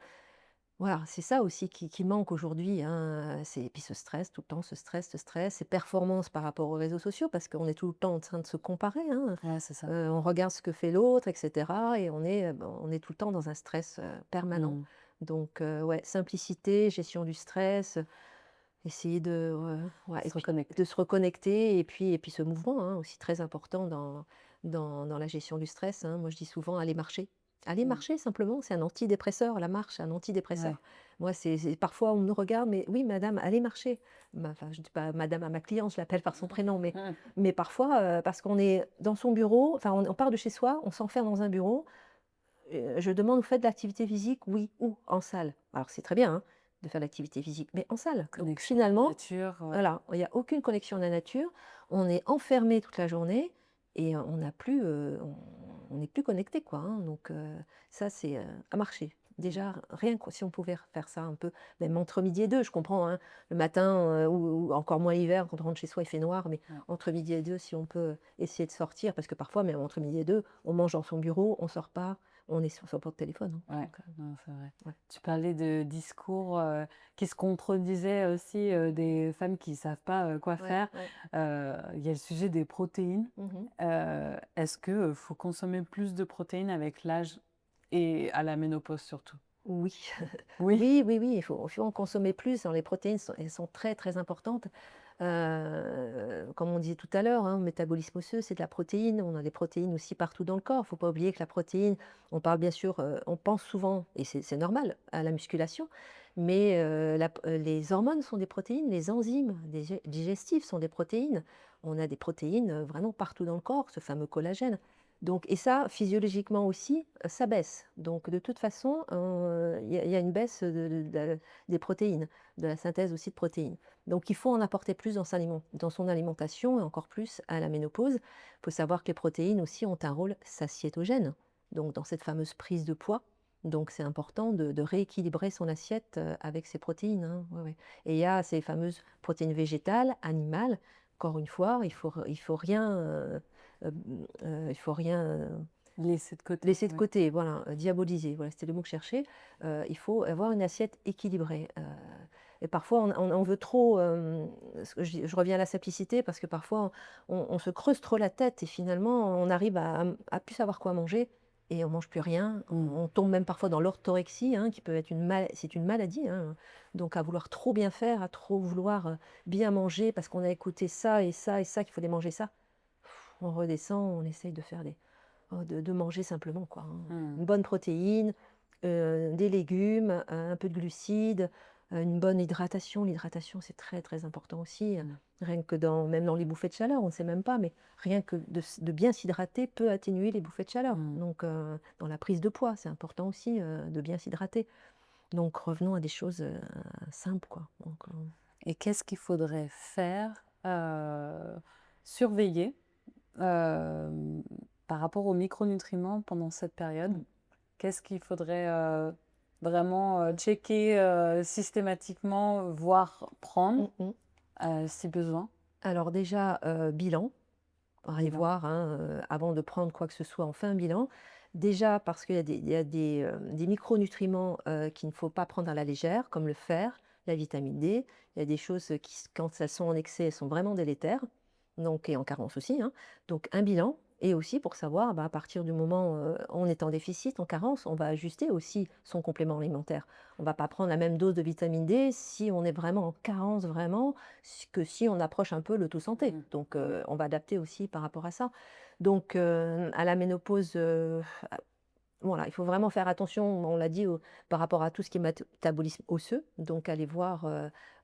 Voilà, c'est ça aussi qui manque aujourd'hui, hein, et puis ce stress, tout le temps, ce stress, ces performances par rapport aux réseaux sociaux, parce qu'on est tout le temps en train de se comparer, hein. Ouais, c'est ça. On regarde ce que fait l'autre, et cetera, et on est tout le temps dans un stress, permanent. Donc ouais, simplicité, gestion du stress, essayer ouais, Se et puis reconnecter. de se reconnecter, et puis ce mouvement, hein, aussi très important dans la gestion du stress, hein. Moi, je dis souvent: «Aller marcher». Aller marcher simplement, c'est un antidépresseur, la marche, c'est un Ouais. antidépresseur. Moi, c'est parfois on me regarde: «Mais oui madame, allez marcher». Enfin, je dis pas madame à ma cliente, je l'appelle par son prénom, mais parfois, parce qu'on est dans son bureau, enfin on part de chez soi, on s'enferme dans un bureau, je demande: «Vous faites de l'activité physique?» «Oui». «Où?» «En salle». Alors c'est très bien, hein, de faire de l'activité physique, mais en salle. Donc Connexion à la finalement, nature. voilà, il y a aucune connexion à la nature, on est enfermé toute la journée et on n'a plus, on n'est plus connecté quoi, hein. Donc ça c'est, à marcher. Déjà rien que si on pouvait faire ça un peu, même entre midi et 2, je comprends, hein, le matin, ou encore moins l'hiver quand on rentre chez soi, il fait noir, mais Ouais. entre midi et 2, si on peut essayer de sortir, parce que parfois même entre midi et 2, on mange dans son bureau, on sort pas, on est sur son porte-téléphone, hein. Ouais, Donc non, c'est vrai. ouais. Tu parlais de discours qui se contredisaient aussi, des femmes qui ne savent pas quoi Ouais, faire. ouais. Il y a le sujet des protéines. Mmh. Est-ce que faut consommer plus de protéines avec l'âge et à la ménopause surtout? Oui. Oui. Oui, oui, oui, il faut en consommer plus. Alors les protéines elles sont très, très importantes. Comme on disait tout à l'heure, hein, métabolisme osseux, c'est de la protéine. On a des protéines aussi partout dans le corps. Il ne faut pas oublier que la protéine, on parle bien sûr, on pense souvent, et c'est normal, à la musculation, mais les hormones sont des protéines, les enzymes digestifs sont des protéines. On a des protéines vraiment partout dans le corps, ce fameux collagène. Donc, et ça, physiologiquement aussi, ça baisse. Donc, de toute façon, y a une baisse des protéines, de la synthèse aussi de protéines. Donc, il faut en apporter plus dans son alimentation et encore plus à la ménopause. Il faut savoir que les protéines aussi ont un rôle satiétogène, donc dans cette fameuse prise de poids. Donc, c'est important de rééquilibrer son assiette avec ces protéines, hein. Ouais, ouais. Et il y a ces fameuses protéines végétales, animales. Encore une fois, il faut rien, il faut rien Laisser de côté. laisser de Oui. côté, voilà, diaboliser. Voilà, c'était le mot que je cherchais. Il faut avoir une assiette équilibrée. Et parfois, on veut trop. Je reviens à la simplicité parce que parfois, on se creuse trop la tête et finalement, on arrive à plus savoir quoi manger et on mange plus rien. On tombe même parfois dans l'orthorexie, hein, qui peut être c'est une maladie, hein. Donc, à vouloir trop bien faire, à trop vouloir bien manger parce qu'on a écouté ça et ça et ça, qu'il fallait manger ça. On redescend, on essaye de manger simplement, quoi, hein. Une bonne protéine, des légumes, un peu de glucides, une bonne hydratation. L'hydratation, c'est très, très important aussi, rien que même dans les bouffées de chaleur, on ne sait même pas, mais rien que de bien s'hydrater peut atténuer les bouffées de chaleur. Donc, dans la prise de poids, c'est important aussi de bien s'hydrater. Donc, revenons à des choses simples, quoi. Donc, Et qu'est-ce qu'il faudrait faire, surveiller par rapport aux micronutriments pendant cette période? Qu'est-ce qu'il faudrait vraiment checker systématiquement, voire prendre si besoin? Alors déjà, bilan. Aller Bilan. voir, hein, avant de prendre quoi que ce soit, on fait un bilan. Déjà parce qu'il y a des micronutriments qu'il ne faut pas prendre à la légère, comme le fer, la vitamine D. Il y a des choses qui, quand elles sont en excès, elles sont vraiment délétères, donc, et en carence aussi, hein. Donc un bilan, et aussi pour savoir, bah, à partir du moment où on est en déficit, en carence, on va ajuster aussi son complément alimentaire. On ne va pas prendre la même dose de vitamine D si on est vraiment en carence, vraiment, que si on approche un peu le tout santé. Donc, on va adapter aussi par rapport à ça. Donc, à la ménopause, voilà, il faut vraiment faire attention, on l'a dit, par rapport à tout ce qui est métabolisme osseux. Donc, aller voir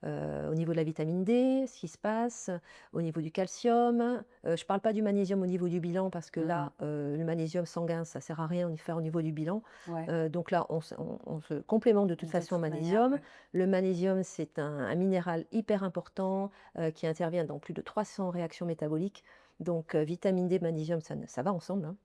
au niveau de la vitamine D, ce qui se passe, au niveau du calcium. Je ne parle pas du magnésium au niveau du bilan, parce que là, le magnésium sanguin, ça ne sert à rien de faire au niveau du bilan. Ouais. Donc là, on se complémente de toute façon au magnésium. Manière, ouais. Le magnésium, c'est un minéral hyper important qui intervient dans plus de 300 réactions métaboliques. Donc, vitamine D, magnésium, ça va ensemble, hein.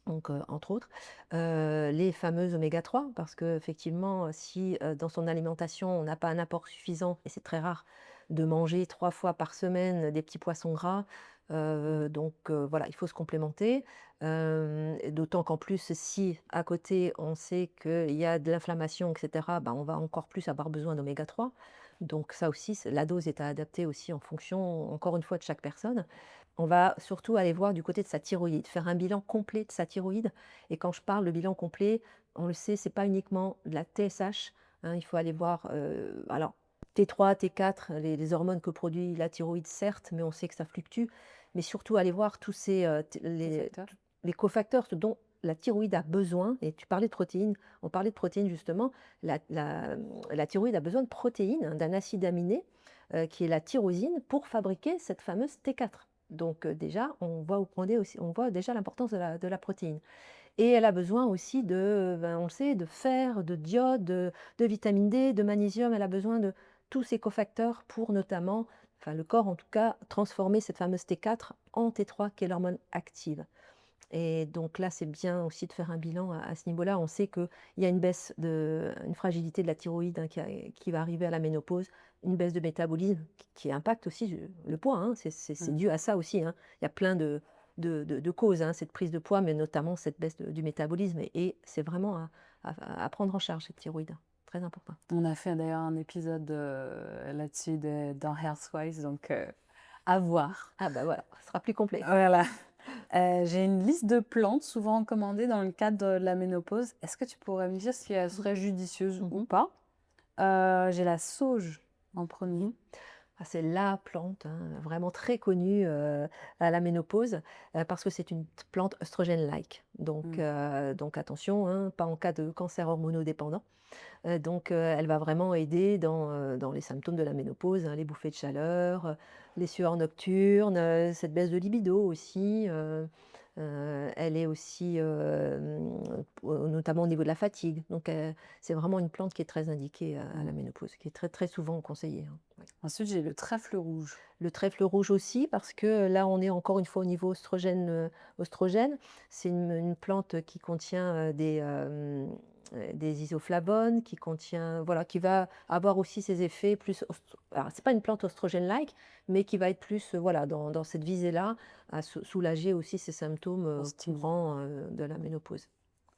Donc, entre autres, les fameuses oméga 3, parce qu'effectivement, si dans son alimentation, on n'a pas un apport suffisant, et c'est très rare, de manger 3 fois par semaine des petits poissons gras, donc voilà, il faut se complémenter. D'autant qu'en plus, si à côté, on sait qu'il y a de l'inflammation, etc., bah, on va encore plus avoir besoin d'oméga 3. Donc ça aussi, la dose est à adapter aussi en fonction, encore une fois, de chaque personne. On va surtout aller voir du côté de sa thyroïde, faire un bilan complet de sa thyroïde. Et quand je parle de bilan complet, on le sait, c'est pas uniquement de la TSH, hein, il faut aller voir, alors T3, T4, les hormones que produit la thyroïde, certes, mais on sait que ça fluctue. Mais surtout aller voir tous les cofacteurs, ce dont la thyroïde a besoin. Et tu parlais de protéines, on parlait de protéines justement. La thyroïde a besoin de protéines, hein, d'un acide aminé qui est la tyrosine, pour fabriquer cette fameuse T4. Donc déjà, on voit déjà l'importance de la protéine. Et elle a besoin aussi on le sait, de fer, de d'iode, de vitamine D, de magnésium. Elle a besoin de tous ces cofacteurs pour notamment, enfin le corps en tout cas, transformer cette fameuse T4 en T3, qui est l'hormone active. Et donc là, c'est bien aussi de faire un bilan à ce niveau-là. On sait qu'il y a une fragilité de la thyroïde, hein, qui va arriver à la ménopause, une baisse de métabolisme qui impacte aussi le poids, hein. C'est dû à ça aussi, hein. Il y a plein de causes, hein, cette prise de poids, mais notamment cette baisse du métabolisme. Et c'est vraiment à prendre en charge, cette thyroïde. Très important. On a fait d'ailleurs un épisode là-dessus dans Healthwise, donc à voir. Ah bah voilà, ce sera plus complet. Voilà. J'ai une liste de plantes souvent recommandées dans le cadre de la ménopause. Est-ce que tu pourrais me dire si elles seraient judicieuses ou pas? J'ai la sauge en premier. Ah, c'est la plante, hein, vraiment très connue, à la ménopause, parce que c'est une plante œstrogène-like. Mmh. Donc attention, hein, pas en cas de cancer hormonodépendant. Elle va vraiment aider dans les symptômes de la ménopause, hein, les bouffées de chaleur, les sueurs nocturnes, cette baisse de libido aussi, elle est aussi, notamment au niveau de la fatigue. C'est vraiment une plante qui est très indiquée à la Mmh. ménopause, qui est très, très souvent conseillée, hein. Ouais. Ensuite, j'ai le trèfle rouge. Le trèfle rouge aussi parce que là, on est encore une fois au niveau oestrogène. C'est une plante qui contient, des isoflavones, qui contient voilà, qui va avoir aussi ses effets plus alors c'est pas une plante oestrogène-like, mais qui va être plus, voilà, dans cette visée-là, à soulager aussi ces symptômes, On stimule. courants, de la ménopause.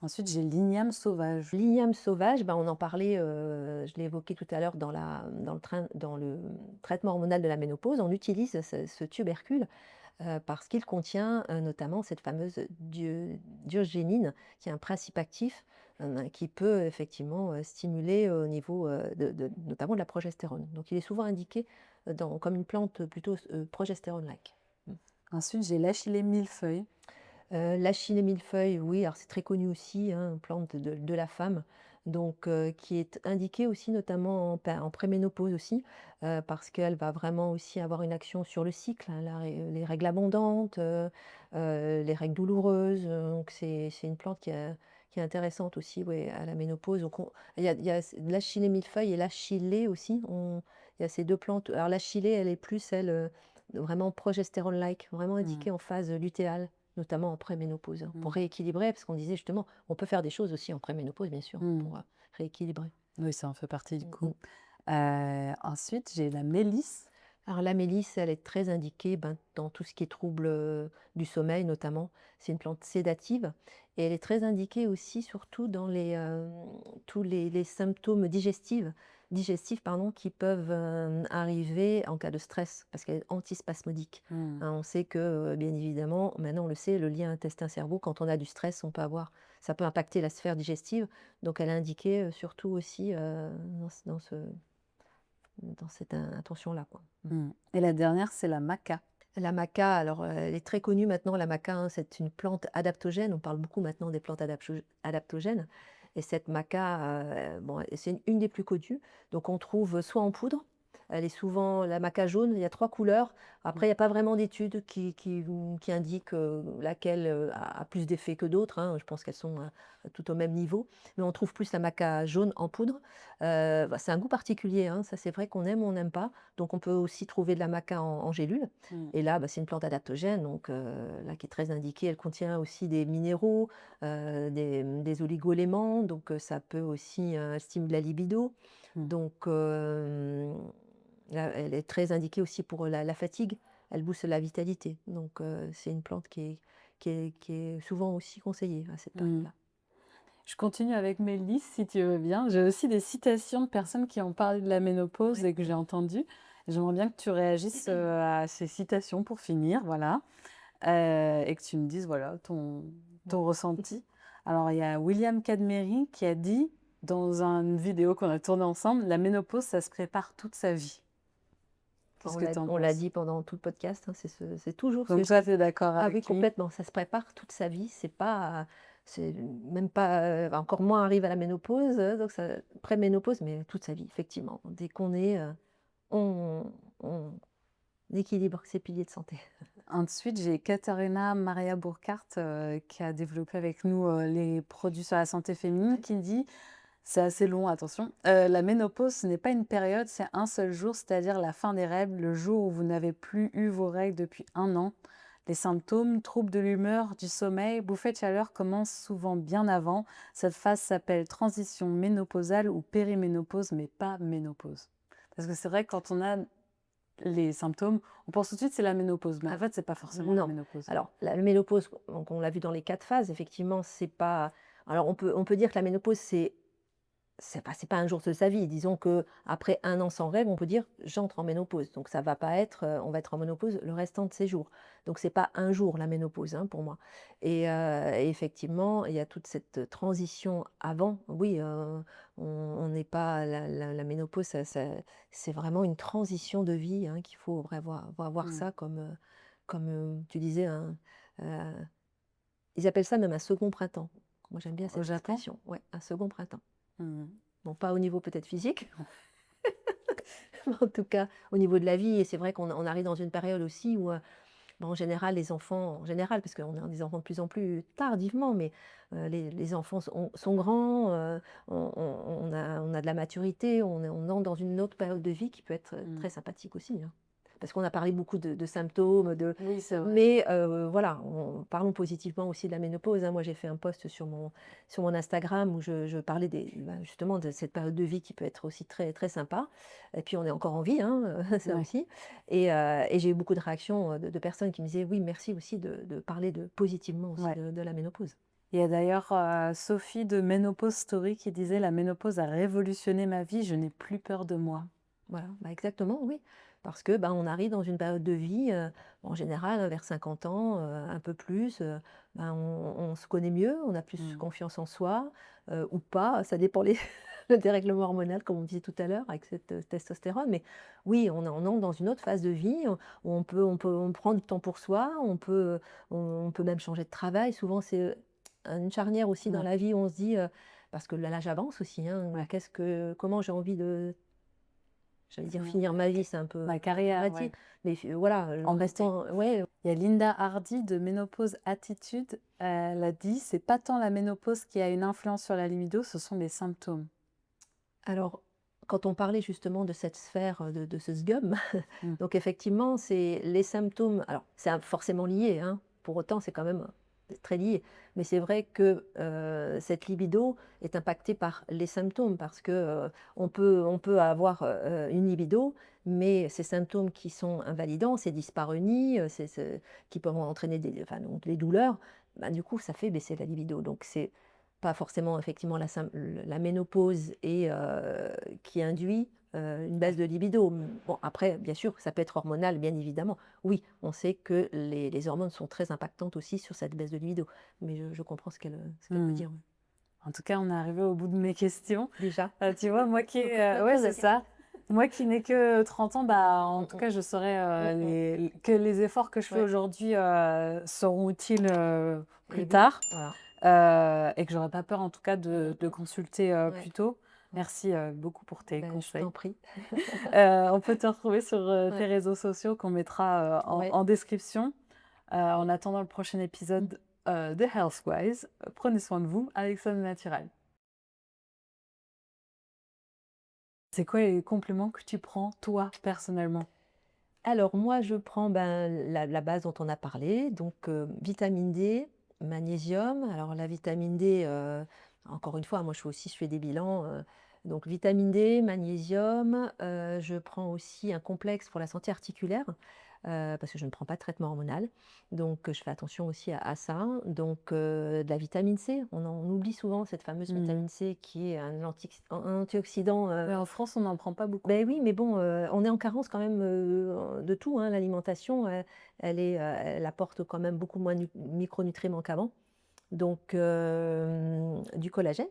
Ensuite, j'ai l'igname sauvage. L'igname sauvage, ben, on en parlait, je l'ai évoqué tout à l'heure dans le traitement hormonal de la ménopause. On utilise ce tubercule, parce qu'il contient, notamment cette fameuse diosgénine, qui est un principe actif, qui peut effectivement, stimuler au niveau, notamment de la progestérone. Donc il est souvent indiqué, comme une plante plutôt progestérone-like. Mmh. Ensuite, j'ai l'achillée millefeuille. L'achillée millefeuille, oui, alors c'est très connu aussi, hein, plante de la femme, qui est indiquée aussi notamment en préménopause aussi, parce qu'elle va vraiment aussi avoir une action sur le cycle, hein, les règles abondantes, les règles douloureuses, donc c'est une plante qui est intéressante aussi, ouais, à la ménopause. Il y a l'achillée millefeuille et l'achillée aussi, il y a ces 2 plantes. Alors l'achillée, elle est plus, elle, vraiment progestérone-like, vraiment Mmh. indiquée en phase lutéale. Notamment en préménopause, hein, pour Mmh. rééquilibrer, parce qu'on disait justement, on peut faire des choses aussi en préménopause, bien sûr, Mmh. pour, rééquilibrer. Oui, ça en fait partie du Mmh coup. mh. Ensuite, j'ai la mélisse. Alors la mélisse, elle est très indiquée, ben, dans tout ce qui est troubles, du sommeil notamment. C'est une plante sédative et elle est très indiquée aussi surtout dans tous les symptômes digestifs pardon, qui peuvent, arriver en cas de stress parce qu'elle est antispasmodique. Mmh. Hein, on sait que, bien évidemment, maintenant on le sait, le lien intestin-cerveau, quand on a du stress, ça peut impacter la sphère digestive. Donc elle est indiquée, surtout aussi, dans cette intention-là, quoi. Mmh. Mmh. Et la dernière, c'est la maca. La maca, alors, elle est très connue maintenant, la maca, hein, c'est une plante adaptogène. On parle beaucoup maintenant des plantes adaptogènes et cette maca, bon, c'est une des plus connues. Donc on trouve soit en poudre, elle est souvent la maca jaune, il y a 3 couleurs. Mmh. Après, il y a pas vraiment d'études qui indiquent, laquelle, a plus d'effet que d'autres, hein. Je pense qu'elles sont, toutes au même niveau. Mais on trouve plus la maca jaune en poudre. C'est un goût particulier, hein, ça c'est vrai qu'on aime ou on n'aime pas. Donc on peut aussi trouver de la maca en gélule. Mmh. Et là, bah, c'est une plante adaptogène, là qui est très indiquée. Elle contient aussi des minéraux, des oligoéléments, ça peut aussi, stimuler la libido. Mmh. Donc là, elle est très indiquée aussi pour la fatigue. Elle booste la vitalité. C'est une plante qui est souvent aussi conseillée à cette Mmh. période-là. Je continue avec mes listes, si tu veux bien. J'ai aussi des citations de personnes qui ont parlé de la ménopause Ouais. et que j'ai entendues. J'aimerais bien que tu réagisses, à ces citations pour finir, voilà, et que tu me dises, voilà, ton ressenti. Alors, il y a William Cadmery qui a dit, dans une vidéo qu'on a tournée ensemble: «La ménopause, ça se prépare toute sa vie». Qu'est-ce que tu en On l'a penses? dit pendant tout le podcast, hein, c'est toujours ce que Donc je toi, dis. tu es d'accord Ah oui, avec lui? complètement, ça se prépare toute sa vie, c'est même pas, encore moins arrive à la ménopause, préménopause, mais toute sa vie, effectivement. Dès qu'on est, on on équilibre ses piliers de santé. Ensuite, j'ai Katharina Maria Burkhardt, qui a développé avec nous, les produits sur la santé féminine, qui dit, c'est assez long, attention: «La ménopause, ce n'est pas une période, c'est un seul jour, c'est-à-dire la fin des règles, le jour où vous n'avez plus eu vos règles depuis 1 an. Les symptômes, troubles de l'humeur, du sommeil, bouffées de chaleur commencent souvent bien avant. Cette phase s'appelle transition ménopausale ou périménopause, mais pas ménopause». Parce que c'est vrai que quand on a les symptômes, on pense tout de suite c'est la ménopause, mais en fait c'est pas forcément la Non. ménopause. Alors la ménopause, donc on l'a vu dans les 4 phases, effectivement, c'est pas alors on peut dire que la ménopause, c'est pas un jour de sa vie. Disons qu'après 1 an sans règles, on peut dire: «J'entre en ménopause». Donc ça va pas être, on va être en ménopause le restant de ses jours. Donc c'est pas un jour la ménopause, hein, pour moi. Et effectivement, il y a toute cette transition avant. Oui, on n'est pas la ménopause, c'est vraiment une transition de vie, hein, qu'il faut voir Mmh. ça comme, tu disais, ils appellent ça même un second printemps. Moi, j'aime bien Au cette Japon? expression. Ouais, un second printemps. Mmh. Bon, pas au niveau peut-être physique, mais en tout cas au niveau de la vie. Et c'est vrai qu'on arrive dans une période aussi où, bah, en général, les enfants, en général, parce qu'on a des enfants de plus en plus tardivement, mais les enfants sont grands, on a de la maturité, on entre dans une autre période de vie qui peut être Mmh. très sympathique aussi, hein. Parce qu'on a parlé beaucoup de symptômes, Oui, c'est vrai. mais voilà, parlons positivement aussi de la ménopause, hein. Moi, j'ai fait un post sur mon Instagram où je parlais justement de cette période de vie qui peut être aussi très, très sympa. Et puis, on est encore en vie, hein, ça Ouais. aussi. Et j'ai eu beaucoup de réactions de personnes qui me disaient: «Oui, merci aussi de parler positivement aussi Ouais. de la ménopause». Il y a d'ailleurs, Sophie de Ménopause Story qui disait: «La ménopause a révolutionné ma vie, je n'ai plus peur de moi». Voilà, bah, exactement, oui. Parce que, ben, on arrive dans une période de vie, en général, vers 50 ans, un peu plus, ben, on se connaît mieux, on a plus Mmh. confiance en soi, ou pas, ça dépend le dérèglement hormonal, comme on disait tout à l'heure, avec cette testostérone. Mais oui, on entre dans une autre phase de vie, où on prend du temps pour soi, on peut même changer de travail. Souvent, c'est une charnière aussi dans Ouais, la vie où on se dit, parce que l'âge avance aussi, hein, ouais. comment j'ai envie de. J'allais dire Finir finir ma vie, c'est un peu ma carrière, dramatique, ouais. mais voilà, en En restant, ouais. Il y a Linda Hardy de Ménopause Attitude, elle a dit: «C'est pas tant la ménopause qui a une influence sur la libido, ce sont les symptômes». Alors, quand on parlait justement de cette sphère, de ce sgum, Mmh. donc effectivement, c'est les symptômes, alors c'est forcément lié, hein, pour autant c'est quand même très lié. Mais c'est vrai que, cette libido est impactée par les symptômes parce que, on peut avoir, une libido, mais ces symptômes qui sont invalidants, ces dyspareunies, qui peuvent entraîner donc les douleurs, bah, du coup ça fait baisser la libido. Donc c'est pas forcément effectivement la ménopause qui induit, une baisse Ouais. de libido. Bon après, bien sûr, ça peut être hormonal, bien évidemment. Oui, on sait que les hormones sont très impactantes aussi sur cette baisse de libido. Mais je comprends ce qu'elle veut Mmh. dire, ouais. En tout cas, on est arrivé au bout de mes questions. Déjà, Tu vois, moi qui encore plein de ouais, choses à c'est dire. ça. Moi qui n'ai que 30 ans, bah, en Mmh tout mh. cas, je saurais, Mmh mh. que les efforts que je fais Ouais. aujourd'hui, seront utiles, Et plus oui, tard, voilà. et que j'aurais pas peur, en tout cas, Mmh de mh. consulter, Ouais. plus tôt. Ouais. Merci, beaucoup pour tes Ben, je t'en conseils. prie. On peut te retrouver sur, tes Ouais, réseaux sociaux qu'on mettra, ouais. en description. En attendant le prochain épisode, de Healthwise, prenez soin de vous avec Soin Naturel. C'est quoi les compléments que tu prends, toi, personnellement? Alors moi, je prends, ben, la base dont on a parlé, donc vitamine D, magnésium. Alors la vitamine D, encore une fois, moi je fais des bilans, donc vitamine D, magnésium, je prends aussi un complexe pour la santé articulaire, parce que je ne prends pas de traitement hormonal. Donc je fais attention aussi à ça. Donc de la vitamine C, on oublie souvent cette fameuse Mmh. vitamine C qui est un antioxydant, Ouais, en France, on n'en prend pas beaucoup. beh, oui, mais bon, on est en carence quand même, de tout, hein. L'alimentation, elle apporte quand même beaucoup moins de micronutriments qu'avant. Donc du collagène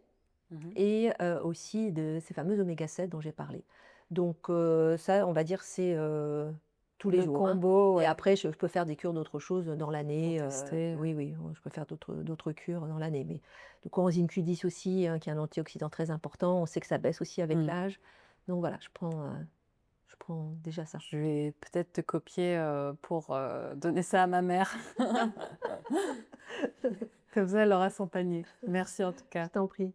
Mmh. et aussi de ces fameux oméga 7 dont j'ai parlé. Donc ça, on va dire, c'est, tous les Le jours, hein. combo, Et ouais, après, je peux faire des cures d'autres choses dans pour l'année, tester, oui, oui, je peux faire d'autres cures dans l'année. Mais le coenzyme Q10 aussi, hein, qui est un antioxydant très important, on sait que ça baisse aussi avec mmh. l'âge. Donc voilà, je prends déjà ça. Je vais peut-être te copier, pour, donner ça à ma mère. Comme ça, elle aura son panier. Merci en tout Je cas. t'en prie.